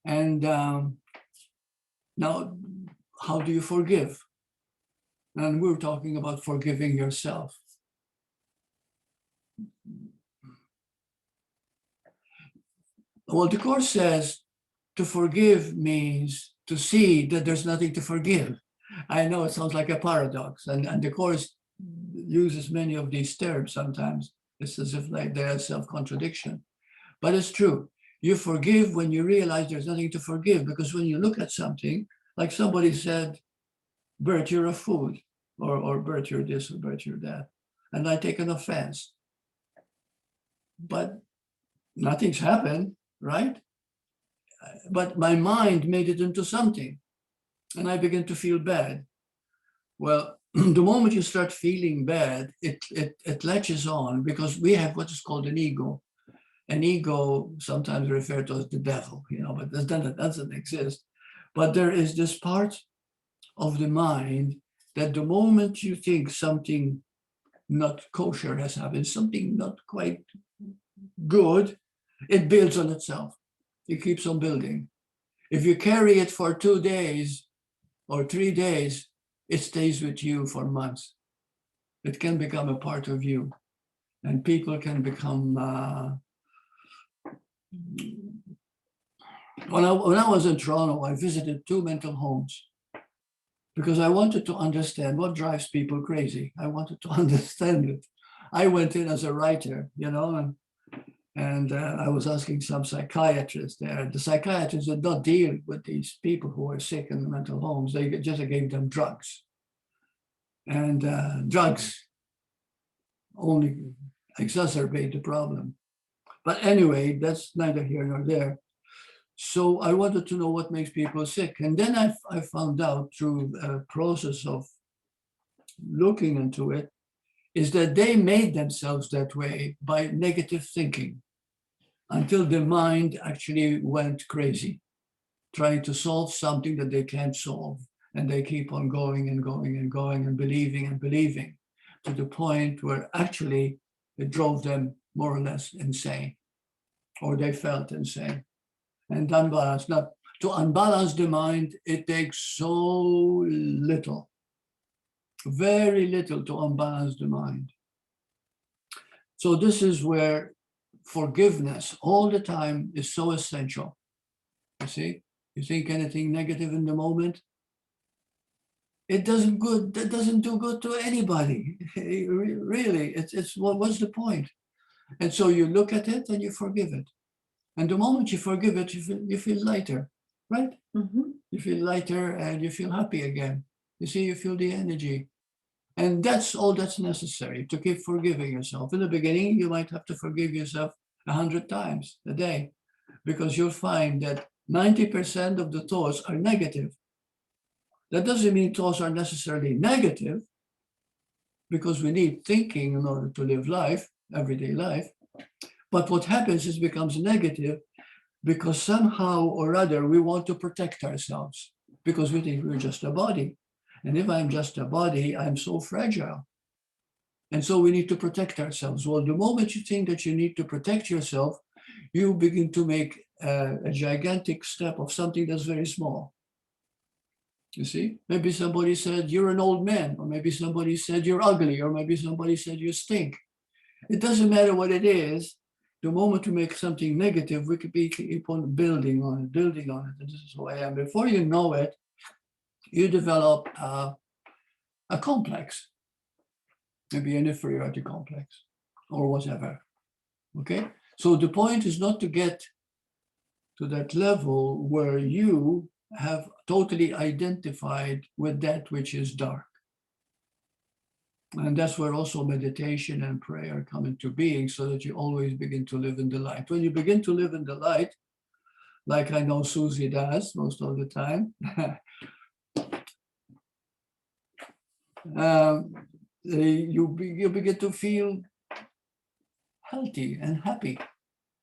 And now, how do you forgive? And we're talking about forgiving yourself. Well, the Course says to forgive means to see that there's nothing to forgive. I know it sounds like a paradox, and the Course uses many of these terms sometimes. It's as if like they're self-contradiction. But it's true. You forgive when you realize there's nothing to forgive, because when you look at something, like somebody said, Burt, you're a fool, or Burt, you're this, or Burt, you're that, and I take an offense. But nothing's happened, right? But my mind made it into something, and I begin to feel bad. Well, the moment you start feeling bad, it latches on, because we have what is called an ego. An ego, sometimes referred to as the devil, you know, but that doesn't exist. But there is this part of the mind that the moment you think something not kosher has happened, something not quite good, it builds on itself. It keeps on building. If you carry it for 2 days or 3 days, it stays with you for months. It can become a part of you. And people can become, when I was in Toronto, I visited 2 mental homes because I wanted to understand what drives people crazy. I wanted to understand it. I went in as a writer, you know, and I was asking some psychiatrists there. The psychiatrists did not deal with these people who were sick in the mental homes. They just gave them drugs. And drugs only exacerbate the problem. But anyway, that's neither here nor there. So I wanted to know what makes people sick. And then I found out through a process of looking into it, is that they made themselves that way by negative thinking until the mind actually went crazy, trying to solve something that they can't solve. And they keep on going and going and going and believing to the point where actually it drove them more or less insane, or they felt insane. And unbalanced. Now, to unbalance the mind, it takes so little, very little to unbalance the mind. So this is where forgiveness all the time is so essential. You see, you think anything negative in the moment, it doesn't do good to anybody. Really, it's what's the point? And so you look at it and you forgive it. And the moment you forgive it, you feel lighter, right? Mm-hmm. You feel lighter and you feel happy again. You see, you feel the energy. And that's all that's necessary to keep forgiving yourself. In the beginning, you might have to forgive yourself 100 times a day, because you'll find that 90% of the thoughts are negative. That doesn't mean thoughts are necessarily negative, because we need thinking in order to live life, everyday life. But what happens is it becomes negative because somehow or other we want to protect ourselves, because we think we're just a body. And if I'm just a body, I'm so fragile. And so we need to protect ourselves. Well, the moment you think that you need to protect yourself, you begin to make a gigantic step of something that's very small. You see, maybe somebody said you're an old man, or maybe somebody said you're ugly, or maybe somebody said you stink. It doesn't matter what it is. The moment you make something negative, we could keep on building on it. And this is who I am. Before you know it, you develop a complex, maybe an inferiority complex or whatever. Okay? So the point is not to get to that level where you have totally identified with that which is dark. And that's where also meditation and prayer come into being, so that you always begin to live in the light. When you begin to live in the light, like I know Susie does most of the time, you begin to feel healthy and happy.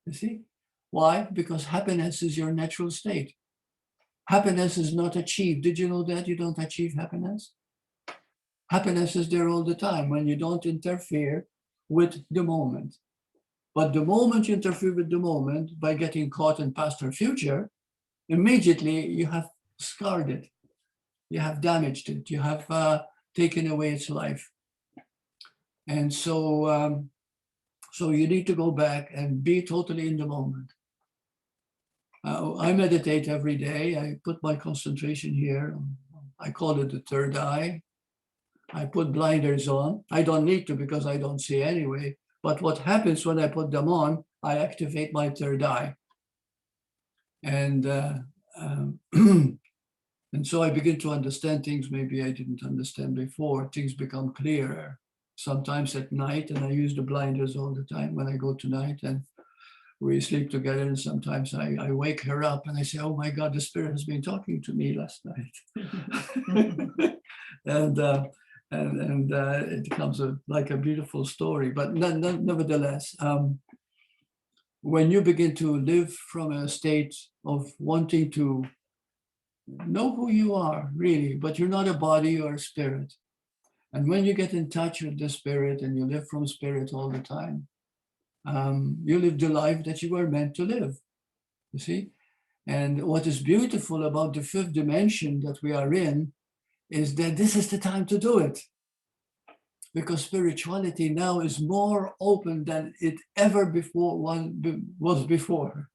You see? Why? Because happiness is your natural state. Happiness is not achieved. Did you know that you don't achieve happiness? Happiness is there all the time when you don't interfere with the moment. But the moment you interfere with the moment by getting caught in past or future, immediately you have scarred it. You have damaged it. You have taken away its life. And so, so you need to go back and be totally in the moment. I meditate every day. I put my concentration here. I call it the third eye. I put blinders on. I don't need to, because I don't see anyway. But what happens when I put them on, I activate my third eye. And and so I begin to understand things maybe I didn't understand before. Things become clearer. Sometimes at night, and I use the blinders all the time when I go to night, and we sleep together, and sometimes I wake her up and I say, oh my God, the spirit has been talking to me last night. and it becomes like a beautiful story. But nevertheless, when you begin to live from a state of wanting to know who you are, really, but you're not a body or a spirit. And when you get in touch with the spirit and you live from spirit all the time, you live the life that you were meant to live, you see? And what is beautiful about the fifth dimension that we are in is that this is the time to do it. Because spirituality now is more open than it ever before was before.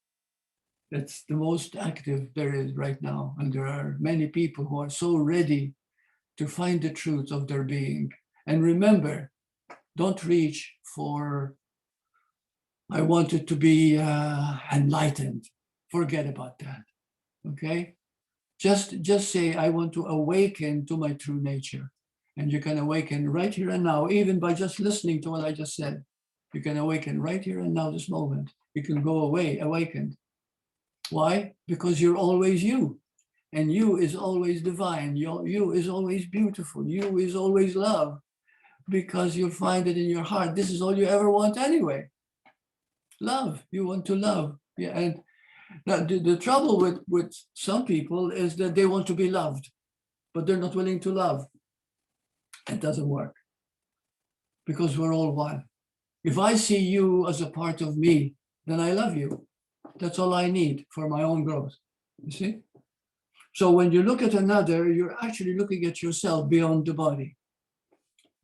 It's the most active there is right now. And there are many people who are so ready to find the truth of their being. And remember, don't reach for, I want it to be enlightened. Forget about that, okay? Just say, I want to awaken to my true nature. And you can awaken right here and now, even by just listening to what I just said. You can awaken right here and now, this moment. you can go away awakened. Why? Because you're always you. And you is always divine. You is always beautiful. You is always love. Because you find it in your heart. This is all you ever want anyway. Love. You want to love. Yeah. And the trouble with some people is that they want to be loved, but they're not willing to love. It doesn't work. Because we're all one. If I see you as a part of me, then I love you. That's all I need for my own growth. You see? So when you look at another, you're actually looking at yourself beyond the body.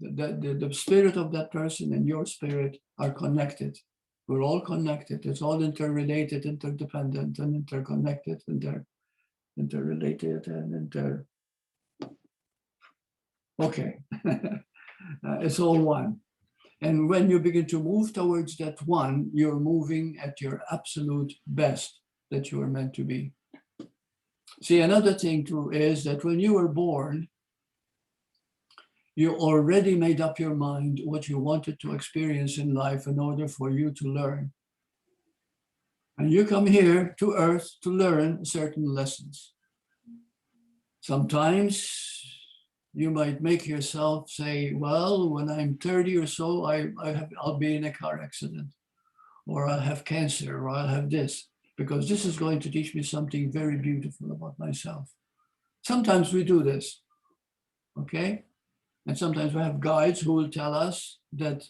The spirit of that person and your spirit are connected. We're all connected. It's all interrelated, interdependent, and interconnected, interrelated, and okay. It's all one. And when you begin to move towards that one, you're moving at your absolute best that you are meant to be. See, another thing too is that when you were born, you already made up your mind what you wanted to experience in life in order for you to learn. And you come here to Earth to learn certain lessons. Sometimes you might make yourself say, well, when I'm 30 or so, I'll be in a car accident, or I'll have cancer, or I'll have this, because this is going to teach me something very beautiful about myself. Sometimes we do this, okay? And sometimes we have guides who will tell us that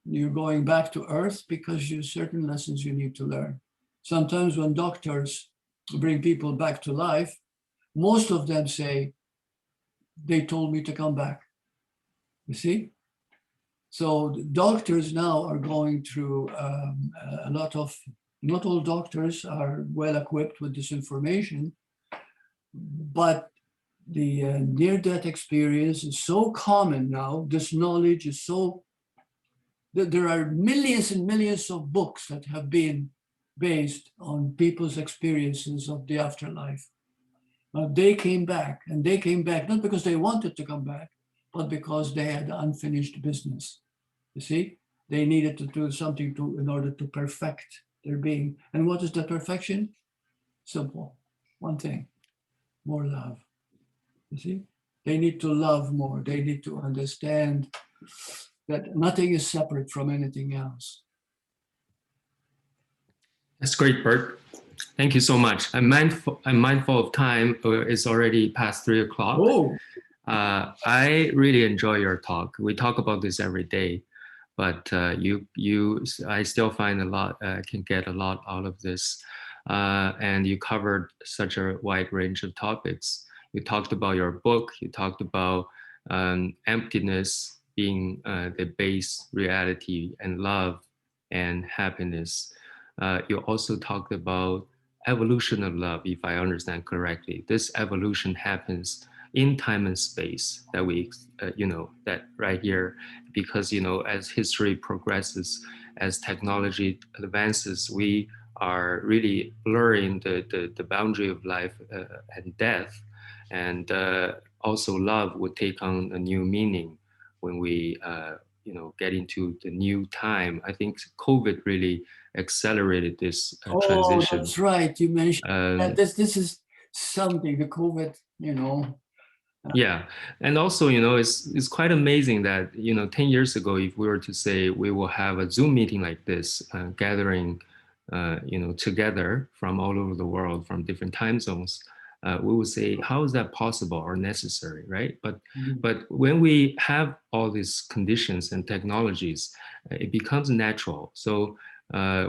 you're going back to Earth because you have certain lessons you need to learn. Sometimes when doctors bring people back to life, most of them say, they told me to come back. You see? So doctors now are going through a lot of, not all doctors are well equipped with this information, but the near-death experience is so common now, this knowledge is so, that there are millions and millions of books that have been based on people's experiences of the afterlife. They came back, and they came back not because they wanted to come back, but because they had unfinished business. You see, they needed to do something in order to perfect their being. And what is the perfection? Simple, one thing, more love. You see, they need to love more. They need to understand that nothing is separate from anything else. That's great, Burt. Thank you so much. I'm mindful of time. It's already past 3 o'clock. Oh. I really enjoy your talk. We talk about this every day, but I still find a lot, can get a lot out of this. And you covered such a wide range of topics. You talked about your book. You talked about emptiness being the base reality, and love and happiness. You also talked about evolution of love, if I understand correctly. This evolution happens in time and space, that we, that right here, because, as history progresses, as technology advances, we are really blurring the boundary of life and death. And also love would take on a new meaning when we, get into the new time. I think COVID really accelerated this transition. That's right. You mentioned that this is something, the COVID, Yeah, and also, it's quite amazing that, 10 years ago, if we were to say we will have a Zoom meeting like this, gathering, together from all over the world, from different time zones, we would say, how is that possible or necessary, right? But when we have all these conditions and technologies, it becomes natural. So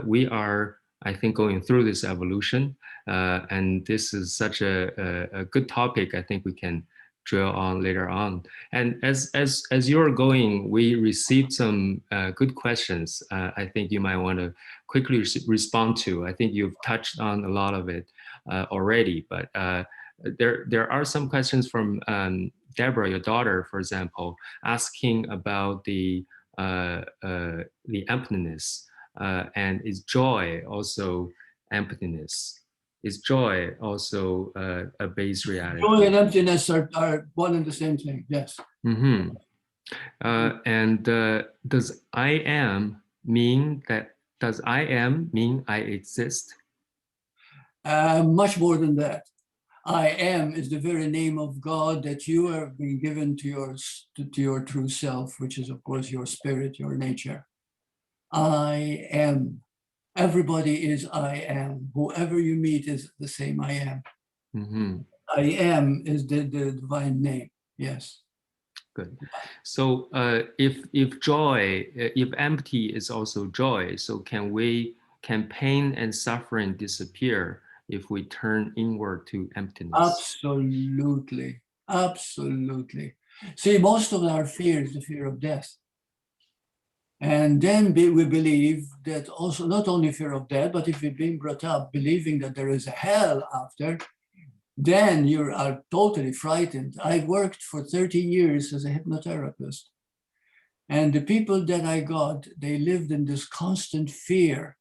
we are, I think, going through this evolution, and this is such a good topic. I think we can drill on later on. And as you're going, we received some good questions. I think you might want to quickly respond to. I think you've touched on a lot of it already, but there are some questions from Deborah, your daughter, for example, asking about the emptiness, and is joy also emptiness? Is joy also a base reality? Joy and emptiness are one and the same thing, yes. Mm-hmm. And does I am mean that Does I am mean I exist? Much more than that. I am is the very name of God that you have been given to your true self, which is, of course, your spirit, your nature. I am. Everybody is I am. Whoever you meet is the same I am. Mm-hmm. I am is the divine name. Yes. Good. So if joy, if empty is also joy, so can pain and suffering disappear if we turn inward to emptiness? Absolutely. Absolutely. See, most of our fear is the fear of death. And then we believe that also not only fear of death, but if we've been brought up believing that there is a hell after, then you are totally frightened. I worked for 30 years as a hypnotherapist. And the people that I got, they lived in this constant fear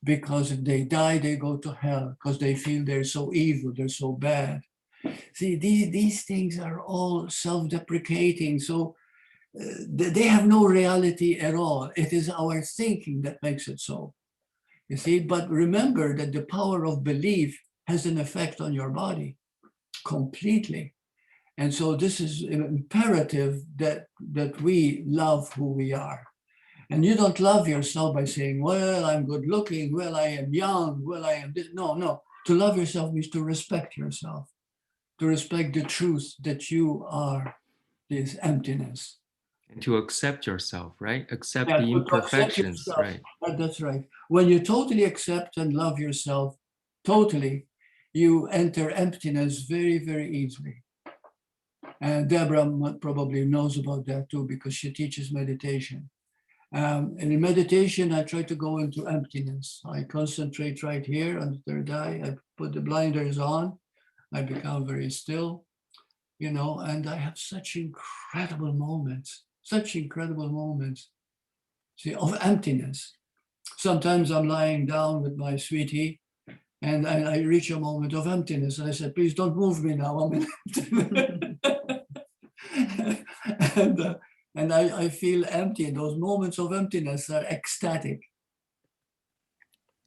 because if they die, they go to hell because they feel they're so evil, they're so bad. See, these things are all self-deprecating. So they have no reality at all. It is our thinking that makes it so. You see, but remember that the power of belief has an effect on your body completely. And so this is imperative that we love who we are. And you don't love yourself by saying, well, I'm good looking, well, I am young, well, I am this. No, no. To love yourself means to respect yourself, to respect the truth that you are this emptiness. And to accept yourself, right? Accept Yeah, the to accept imperfections, yourself. right? That's right. When you totally accept and love yourself, totally, you enter emptiness very, very easily. And Deborah probably knows about that too, because she teaches meditation. And in meditation, I try to go into emptiness. I concentrate right here on the third eye. I put the blinders on. I become very still, and I have such incredible moments, see, of emptiness. Sometimes I'm lying down with my sweetie and I reach a moment of emptiness. And I said, please don't move me now. I'm in and I feel empty. And those moments of emptiness are ecstatic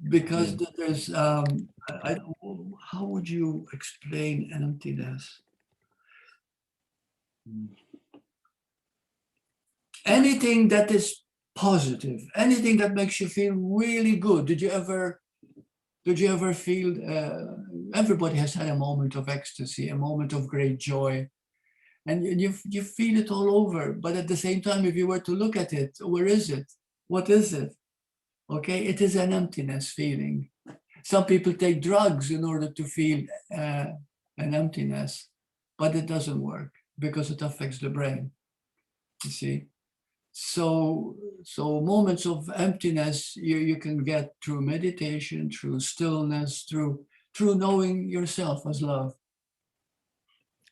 because there's, how would you explain emptiness? Anything that is positive, anything that makes you feel really good. Did you ever feel, everybody has had a moment of ecstasy, a moment of great joy, and you feel it all over. But at the same time, if you were to look at it, where is it? What is it? Okay, it is an emptiness feeling. Some people take drugs in order to feel an emptiness, but it doesn't work because it affects the brain, you see. So moments of emptiness you can get through meditation, through stillness, through knowing yourself as love.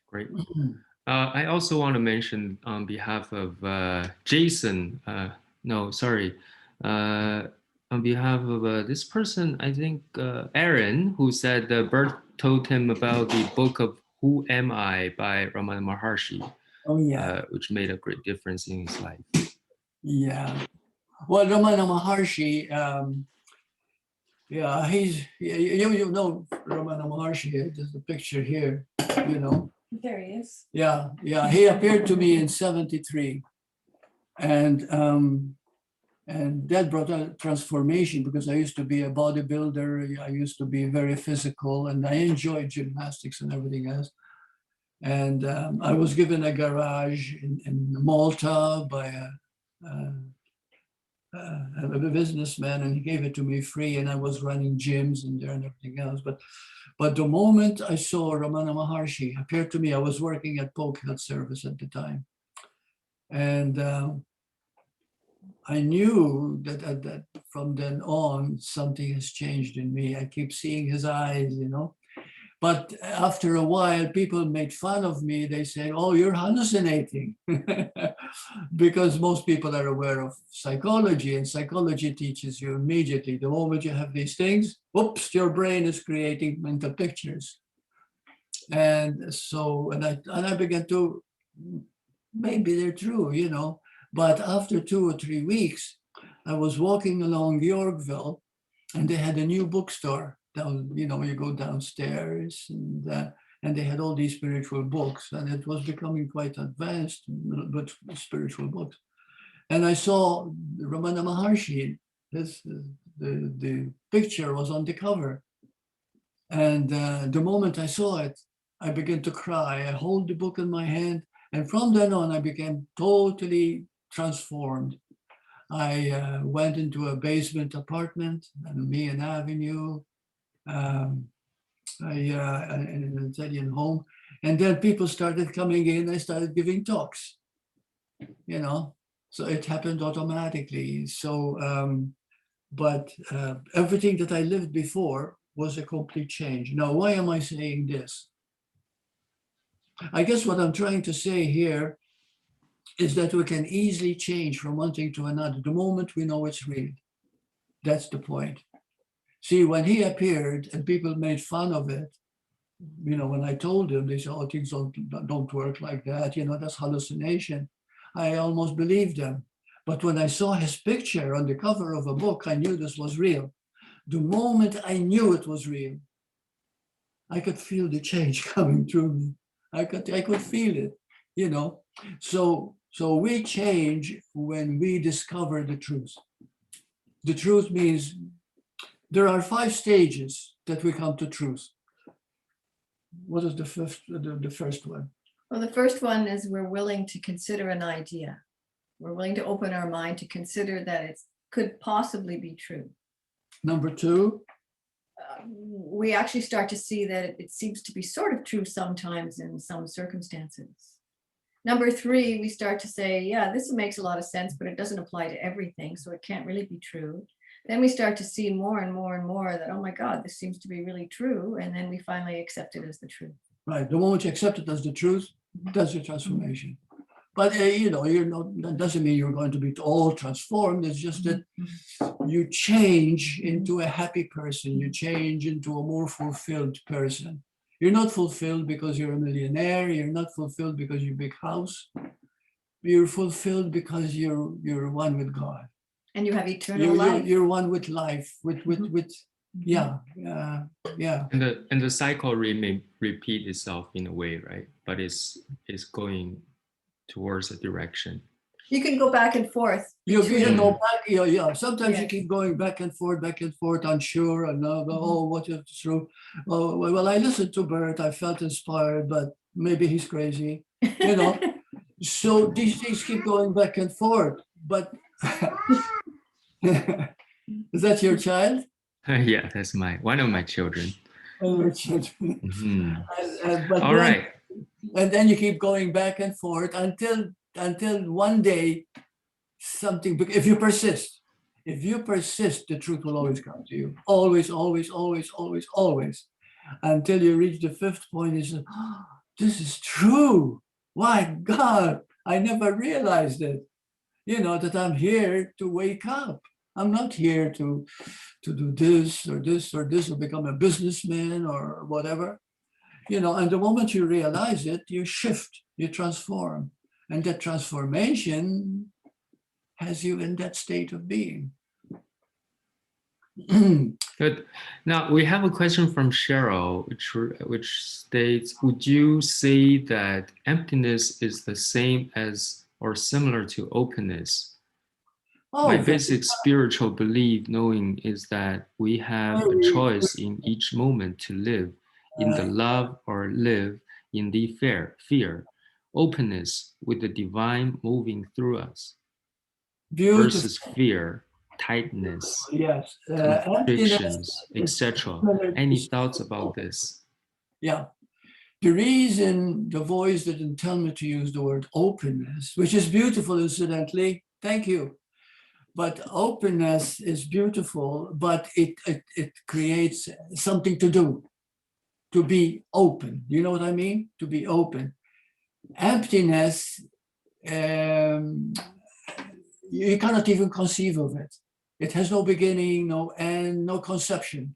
Great. I also want to mention on behalf of Jason, on behalf of this person, I think Aaron, who said Burt told him about the book of Who Am I by Ramana Maharshi, Oh yeah, which made a great difference in his life. yeah. Well, Ramana Maharshi, yeah, you know Ramana Maharshi. There's a picture here, There he is. Yeah, he appeared to me in '73, and that brought a transformation because I used to be a bodybuilder. I used to be very physical, and I enjoyed gymnastics and everything else. And I was given a garage in Malta by a businessman, and he gave it to me free. And I was running gyms and there and everything else. But the moment I saw Ramana Maharshi appear to me, I was working at Polk Health Service at the time, and I knew that from then on, something has changed in me. I keep seeing his eyes, But after a while, people made fun of me. They say, oh, you're hallucinating. Because most people are aware of psychology, and psychology teaches you immediately. The moment you have these things, whoops, your brain is creating mental pictures. And so, and I began to, maybe they're true, But after 2 or 3 weeks, I was walking along Yorkville, and they had a new bookstore down, you know, you go downstairs, and they had all these spiritual books, and it was becoming quite advanced, but spiritual books. And I saw Ramana Maharshi. The picture was on the cover. And the moment I saw it, I began to cry. I hold the book in my hand, and from then on, I became totally transformed. I went into a basement apartment on Meehan Avenue, in an Italian home, and then people started coming in. I started giving talks, you know, so it happened automatically. So, but everything that I lived before was a complete change. Now, why am I saying this? I guess what I'm trying to say here is that we can easily change from one thing to another the moment we know it's real. That's the point. See, when he appeared and people made fun of it, you know, when I told them, they said, oh, things don't work like that, you know, that's hallucination. I almost believed them. But when I saw his picture on the cover of a book, I knew this was real. The moment I knew it was real, I could feel the change coming through me. I could feel it, you know. So we change when we discover the truth. The truth means there are 5 stages that we come to truth. What is the first one? Well, the first one is we're willing to consider an idea. We're willing to open our mind to consider that it could possibly be true. Number 2? We actually start to see that it seems to be sort of true sometimes in some circumstances. Number 3, we start to say, yeah, this makes a lot of sense, but it doesn't apply to everything, so it can't really be true. Then we start to see more and more and more that, oh my God, this seems to be really true. And then we finally accept it as the truth. Right. The moment you accept it as the truth, that's your transformation. But you know, that doesn't mean you're going to be all transformed. It's just that you change into a happy person. You change into a more fulfilled person. You're not fulfilled because you're a millionaire. You're not fulfilled because you have a big house. You're fulfilled because you're one with God. And you have eternal life. You're one with life, with yeah. And the cycle may repeat itself in a way, right? But it's going towards a direction. You can go back and forth. You go back, yeah. Sometimes you keep going back and forth, unsure, and what is true. Oh, well, I listened to Burt, I felt inspired, but maybe he's crazy, you know. So these things keep going back and forth. But is that your child? Yeah, that's one of my children. Your children. All right. And then you keep going back and forth until one day something, if you persist, the truth will always come to you. Always, always, always, always, always. Until you reach the 5th point, you say, oh, this is true. My God, I never realized it. You know, that I'm here to wake up. I'm not here to do this or this or this or become a businessman or whatever. You know, and the moment you realize it, you shift, you transform. And that transformation has you in that state of being. Good. Now we have a question from Cheryl, which states, would you say that emptiness is the same as or similar to openness? My basic spiritual belief knowing is that we have a choice in each moment to live in the love or live in the fear, openness with the divine moving through us. Beautiful. Versus fear, tightness, yes, constrictions, etc. Any thoughts about this? Yeah. The reason the voice didn't tell me to use the word openness, which is beautiful, incidentally, thank you. But openness is beautiful, but it creates something to do, to be open. You know what I mean? To be open. Emptiness, you cannot even conceive of it. It has no beginning, no end, no conception.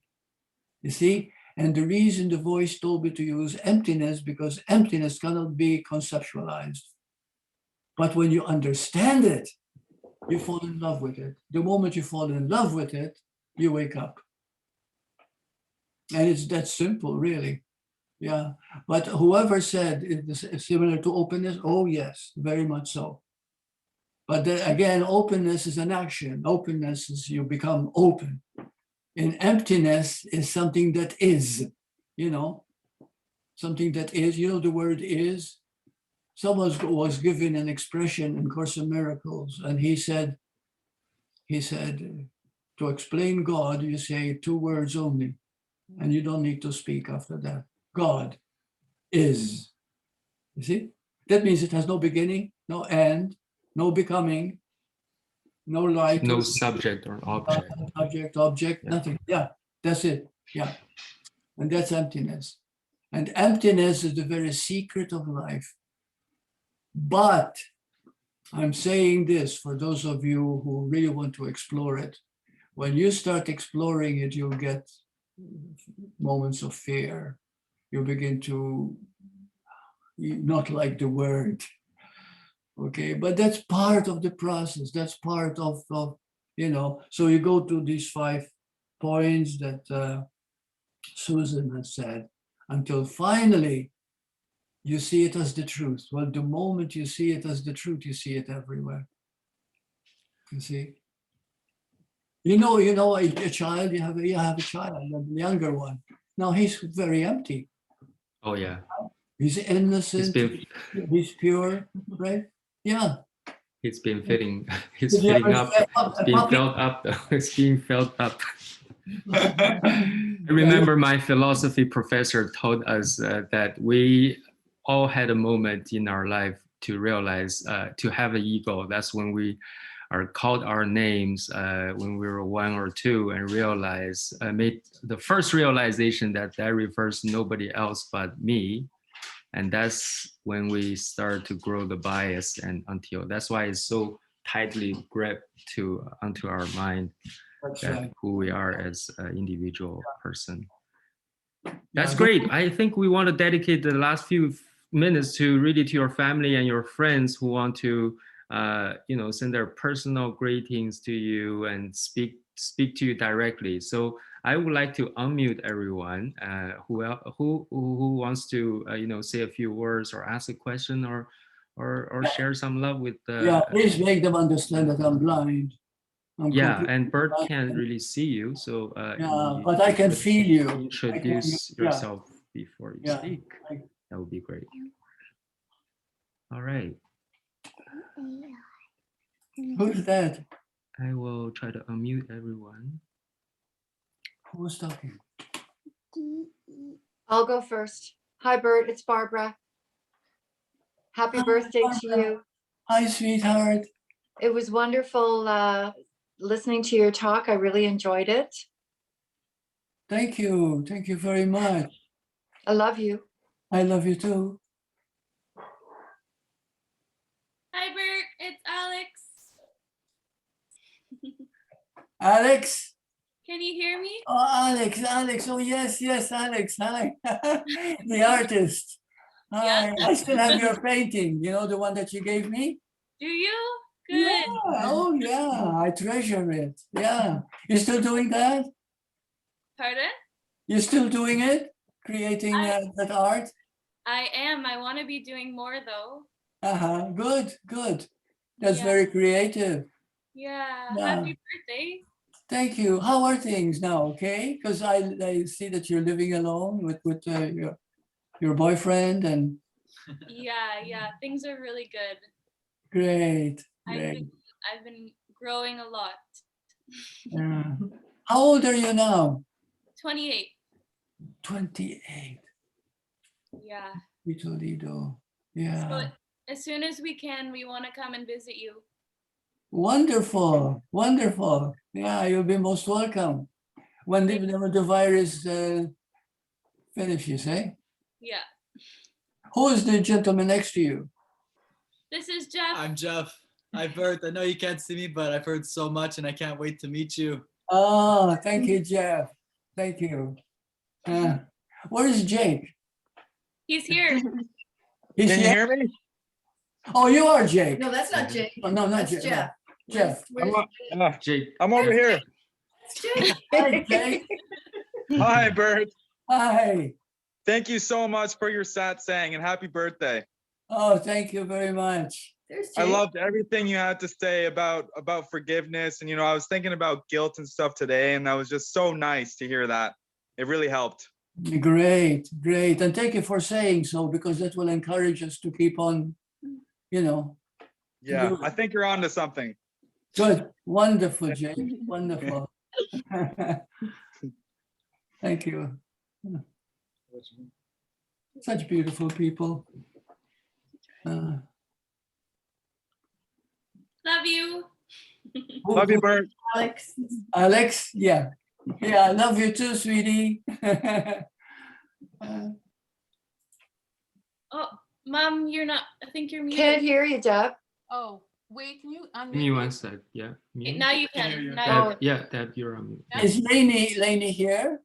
You see? And the reason the voice told me to use emptiness, because emptiness cannot be conceptualized. But when you understand it, you fall in love with it. The moment you fall in love with it, you wake up. And it's that simple, really. Yeah. But whoever said it's similar to openness, oh, yes, very much so. But then again, openness is an action. Openness is you become open. And emptiness is something that is, something that is, the word is. Someone was given an expression in Course in Miracles, and he said, to explain God, you say 2 words only, and you don't need to speak after that. God is. You see? That means it has no beginning, no end, no becoming, no light. No subject or object. Object, Yeah. nothing. Yeah, that's it. Yeah. And that's emptiness. And emptiness is the very secret of life. But I'm saying this for those of you who really want to explore it. When you start exploring it, you'll get moments of fear. You begin to not like the word. Okay, but that's part of the process. That's part of so you go to these 5 points that Susan has said until finally you see it as the truth. Well, the moment you see it as the truth, you see it everywhere. You see? A child, you have a child, a younger one. Now he's very empty. Oh yeah. He's innocent, he's pure, right? Yeah. It's been fitting. It's fitting up. It's being felt up. It's being felt up. I remember my philosophy professor told us that we all had a moment in our life to realize, to have an ego. That's when we are called our names when we were 1 or 2 and made the first realization that refers to nobody else but me. And that's when we start to grow the bias, and until that's why it's so tightly gripped onto our mind. That's that right. who we are as an individual person. That's great. I think we want to dedicate the last few minutes to your family and your friends who want to send their personal greetings to you and speak to you directly. So I would like to unmute everyone who wants to say a few words or ask a question or share some love with please make them understand that I'm blind. And Burt can't really see you, so but I can feel you. Introduce yourself before you speak. That would be great. All right. Who's that? I will try to unmute everyone. Who's talking? I'll go first. Hi, Burt. It's Barbara. Happy birthday to you. Hi, sweetheart. It was wonderful listening to your talk. I really enjoyed it. Thank you. Thank you very much. I love you. I love you too. Hi, Burt. It's Alex. Alex? Can you hear me? Oh, Alex. Oh, yes, Alex. Hi. The artist. Hi. Yeah. I still have your painting, the one that you gave me? Do you? Good. Yeah. Oh, yeah. I treasure it. Yeah. You still doing that? Pardon? You're still doing it? Creating that art? I am. I want to be doing more, though. Good. That's very creative. Yeah. Yeah. Happy birthday. Thank you. How are things now? Okay, because I see that you're living alone with your boyfriend and. Yeah. Things are really good. Great. I've been growing a lot. Yeah. How old are you now? 28. 28. Yeah. Little. Yeah. So as soon as we can, we want to come and visit you. Wonderful. Yeah, you'll be most welcome. When the virus finishes, eh? Yeah. Who is the gentleman next to you? This is Jeff. I'm Jeff. Hi, Burt. I know you can't see me, but I've heard so much and I can't wait to meet you. Oh, thank you, Jeff. Thank you. Where is Jake? He's here. He's Can you hear me? Oh, you are Jake. No, that's not Jake. Oh, no, not That's Jake. Jeff. Jeff. Jake. I'm over here. Hi, Jake. Hi, Burt. Hi. Thank you so much for your satsang and happy birthday. Oh, thank you very much. There's I Jake. loved everything you had to say about forgiveness. And, I was thinking about guilt and stuff today, and that was just so nice to hear that. It really helped. Great, great. And thank you for saying so, because that will encourage us to keep on, Yeah, I think you're onto something. Good. Wonderful, Jake. Wonderful. Thank you. Such beautiful people. Love you. Love you, Burt. Alex. Alex, yeah. Yeah, I love you too, sweetie. Oh, Mom, you're not, I think you're muted. Can't hear you, Deb. Oh, wait, can you unmute Give me me? 1 sec. Yeah. mute. Now you Can hear can. you. Now Deb, yeah, Deb, you're on mute. Yeah. Is Lainey here?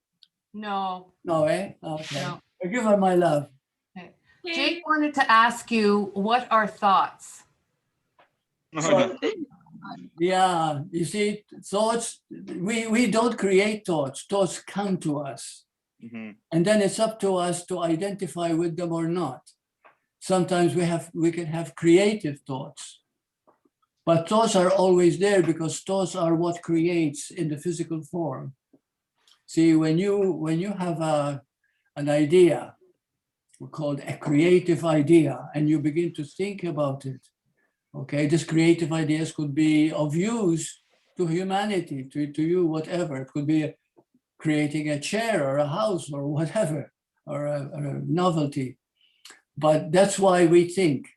No, No, eh? Okay. no. I give her my love. you. Jake wanted to ask you, what are thoughts? So, yeah, you see, thoughts, we don't create thoughts. Thoughts come to us. Mhm. And then it's up to us to identify with them or not. Sometimes we can have creative thoughts. But thoughts are always there because thoughts are what creates in the physical form. See, when you have an idea, we call it a creative idea, and you begin to think about it. Okay, these creative ideas could be of use to humanity, to you, whatever. It could be creating a chair or a house or whatever, or a novelty. But that's why we think,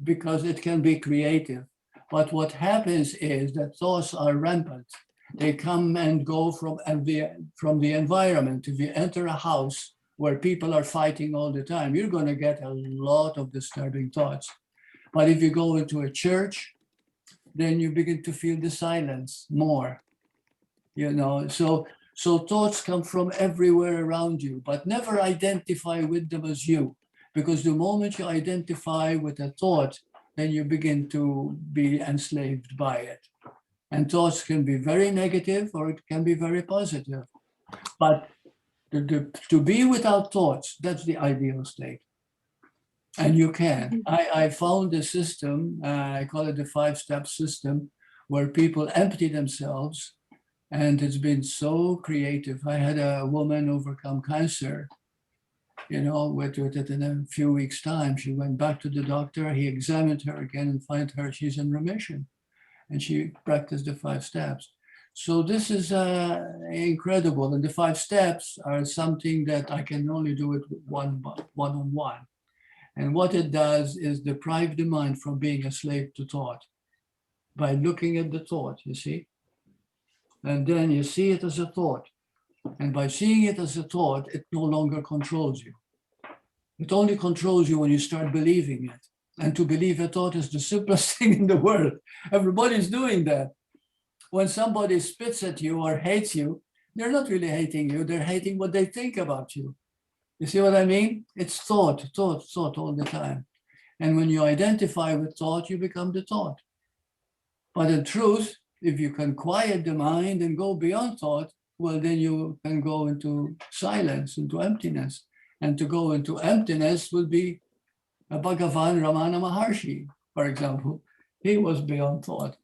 because it can be creative. But what happens is that thoughts are rampant. They come and go from the environment. If you enter a house where people are fighting all the time, you're going to get a lot of disturbing thoughts. But if you go into a church, then you begin to feel the silence more. So thoughts come from everywhere around you, but never identify with them as you. Because the moment you identify with a thought, then you begin to be enslaved by it. And thoughts can be very negative or it can be very positive. But to be without thoughts, that's the ideal state. And you can. I found a system, I call it the 5-step system, where people empty themselves. And it's been so creative. I had a woman overcome cancer, with it in a few weeks' time. She went back to the doctor, he examined her again and find her she's in remission. And she practiced the 5 steps. So this is incredible. And the 5 steps are something that I can only do it one-on-one. And what it does is deprive the mind from being a slave to thought by looking at the thought, you see? And then you see it as a thought. And by seeing it as a thought, it no longer controls you. It only controls you when you start believing it. And to believe a thought is the simplest thing in the world. Everybody's doing that. When somebody spits at you or hates you, they're not really hating you, they're hating what they think about you. You see what I mean? It's thought all the time. And when you identify with thought, you become the thought. But in truth, if you can quiet the mind and go beyond thought, well, then you can go into silence, into emptiness. And to go into emptiness would be a Bhagavan Ramana Maharshi, for example. He was beyond thought.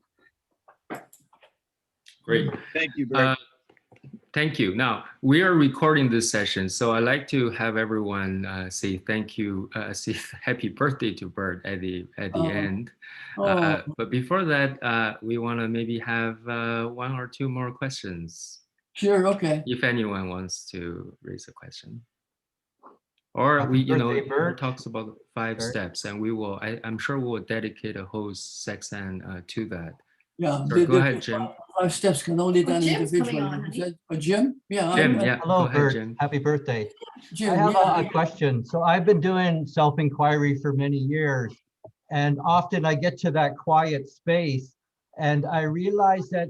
Great. Thank you, Burt. Thank you. Now, we are recording this session, so I'd like to have everyone say thank you, say happy birthday to Burt at the end. But before that, we want to maybe have 1 or 2 more questions. Sure, okay. If anyone wants to raise a question. Or Happy we birthday, Burt. talks about 5 Burt. steps, and we will, I'm sure we will dedicate a whole section to that. Yeah, So go ahead, Jim. 5 steps can only be done Jim's coming individually. on, Is that Jim? Yeah. Jim, yeah, Hello, go ahead, Burt. Jim. Happy birthday. Jim, I have yeah. a question. So I've been doing self-inquiry for many years, and often I get to that quiet space and I realize that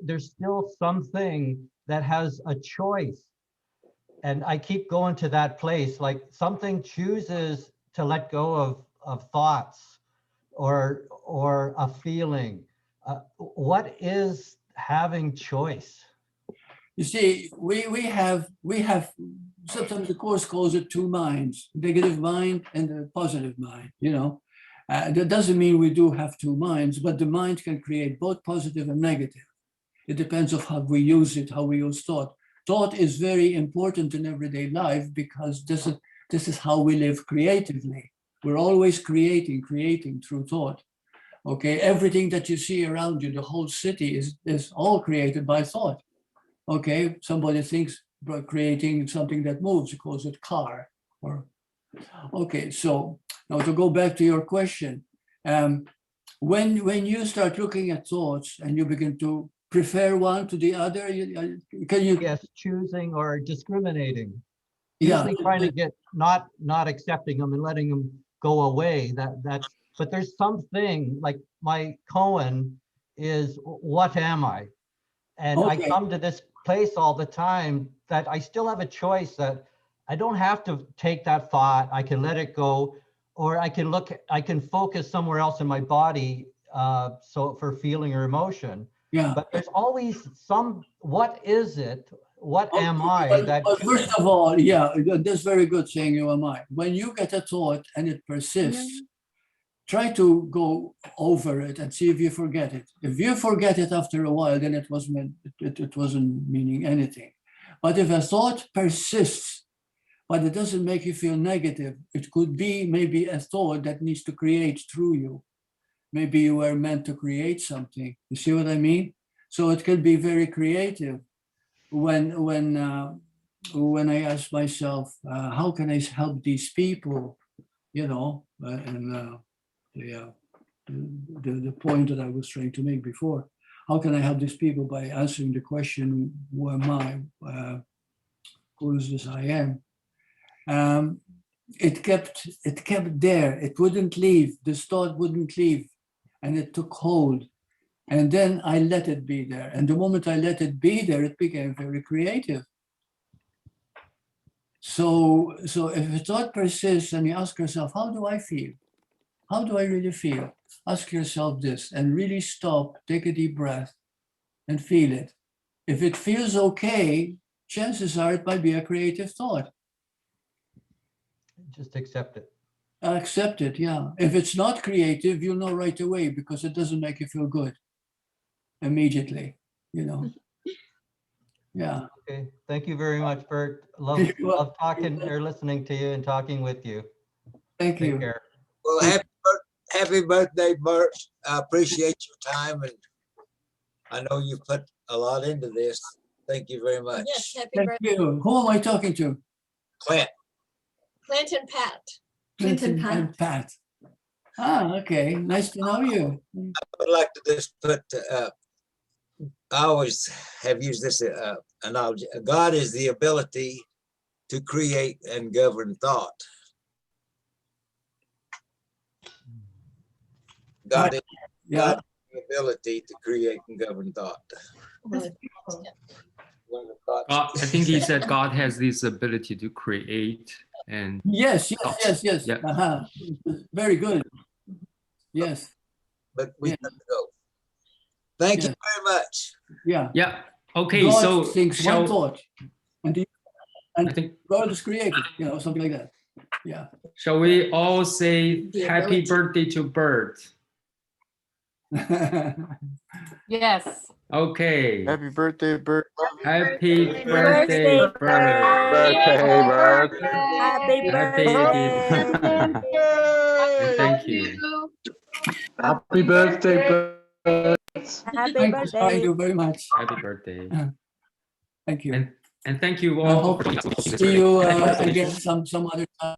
there's still something that has a choice. And I keep going to that place, like something chooses to let go of thoughts or a feeling. What is having choice? You see, we have sometimes the course calls it two minds, negative mind and the positive mind, you know. That doesn't mean we do have two minds, but the mind can create both positive and negative. It depends on how we use it, how we use thought. Thought is very important in everyday life because this is how we live creatively. We're always creating through thought. Okay, everything that you see around you, the whole city is all created by thought. Okay, somebody thinks about creating something that moves, he calls it car. Or okay, so now to go back to your question, when you start looking at thoughts and you begin to prefer one to the other, can you? Yes, choosing or discriminating. Yeah. Usually trying to get not accepting them and letting them go away. That's but there's something like my koan is what am I? And I Okay. come to this place all the time that I still have a choice that I don't have to take that thought. I can let it go, or I can focus somewhere else in my body. So for feeling or emotion. Yeah. But there's always what is it? What am I? That Well, first of all, yeah, that's very good saying you am I. When you get a thought and it persists, try to go over it and see if you forget it. If you forget it after a while, then it wasn't meaning anything. But if a thought persists, but it doesn't make you feel negative, it could be maybe a thought that needs to create through you. Maybe you were meant to create something. You see what I mean? So it can be very creative. When I ask myself, how can I help these people? You know, the point that I was trying to make before. How can I help these people by answering the question, who am I? Who is this I am? It kept there. It wouldn't leave. This thought wouldn't leave. And it took hold. And then I let it be there. And the moment I let it be there, it became very creative. So if a thought persists and you ask yourself, how do I feel? How do I really feel? Ask yourself this and really stop, take a deep breath and feel it. If it feels okay, chances are it might be a creative thought. just accept it. Accept it, yeah. If it's not creative, you'll know right away because it doesn't make you feel good immediately, you know. Yeah. Okay, thank you very much, Burt. You're welcome. Love talking or listening to you and talking with you. Thank Take you. care. Well, happy birthday, Burt. I appreciate your time, and I know you put a lot into this. Thank you very much. Yes, happy Thank birthday. you. Who am I talking to? Clint, Clint and Pat. Clinton and Pat. Ah, okay. Nice to know you. I would like to just put, I always have used this analogy. God is the ability to create and govern thought. God is Yeah. the ability to create and govern thought. That's When the thoughts- God, I think he said God has this ability to create and Yes. Yeah. Very good. Yes. But we Yeah. have to go. Thank you Yeah. very much. Yeah. yeah. Okay, God so thinks one thought, and I think God is created, you know, something like that. Yeah. shall we all say The happy ability. birthday to Burt? Yes. Okay. Happy birthday, Burt. Happy birthday, birthday, Burt. Birthday, Burt. Happy Happy birthday. And thank you. Happy birthday, Burt. Happy Thank birthday. you very much. Happy birthday. Thank you. And thank you I all hope for to see you again some other time.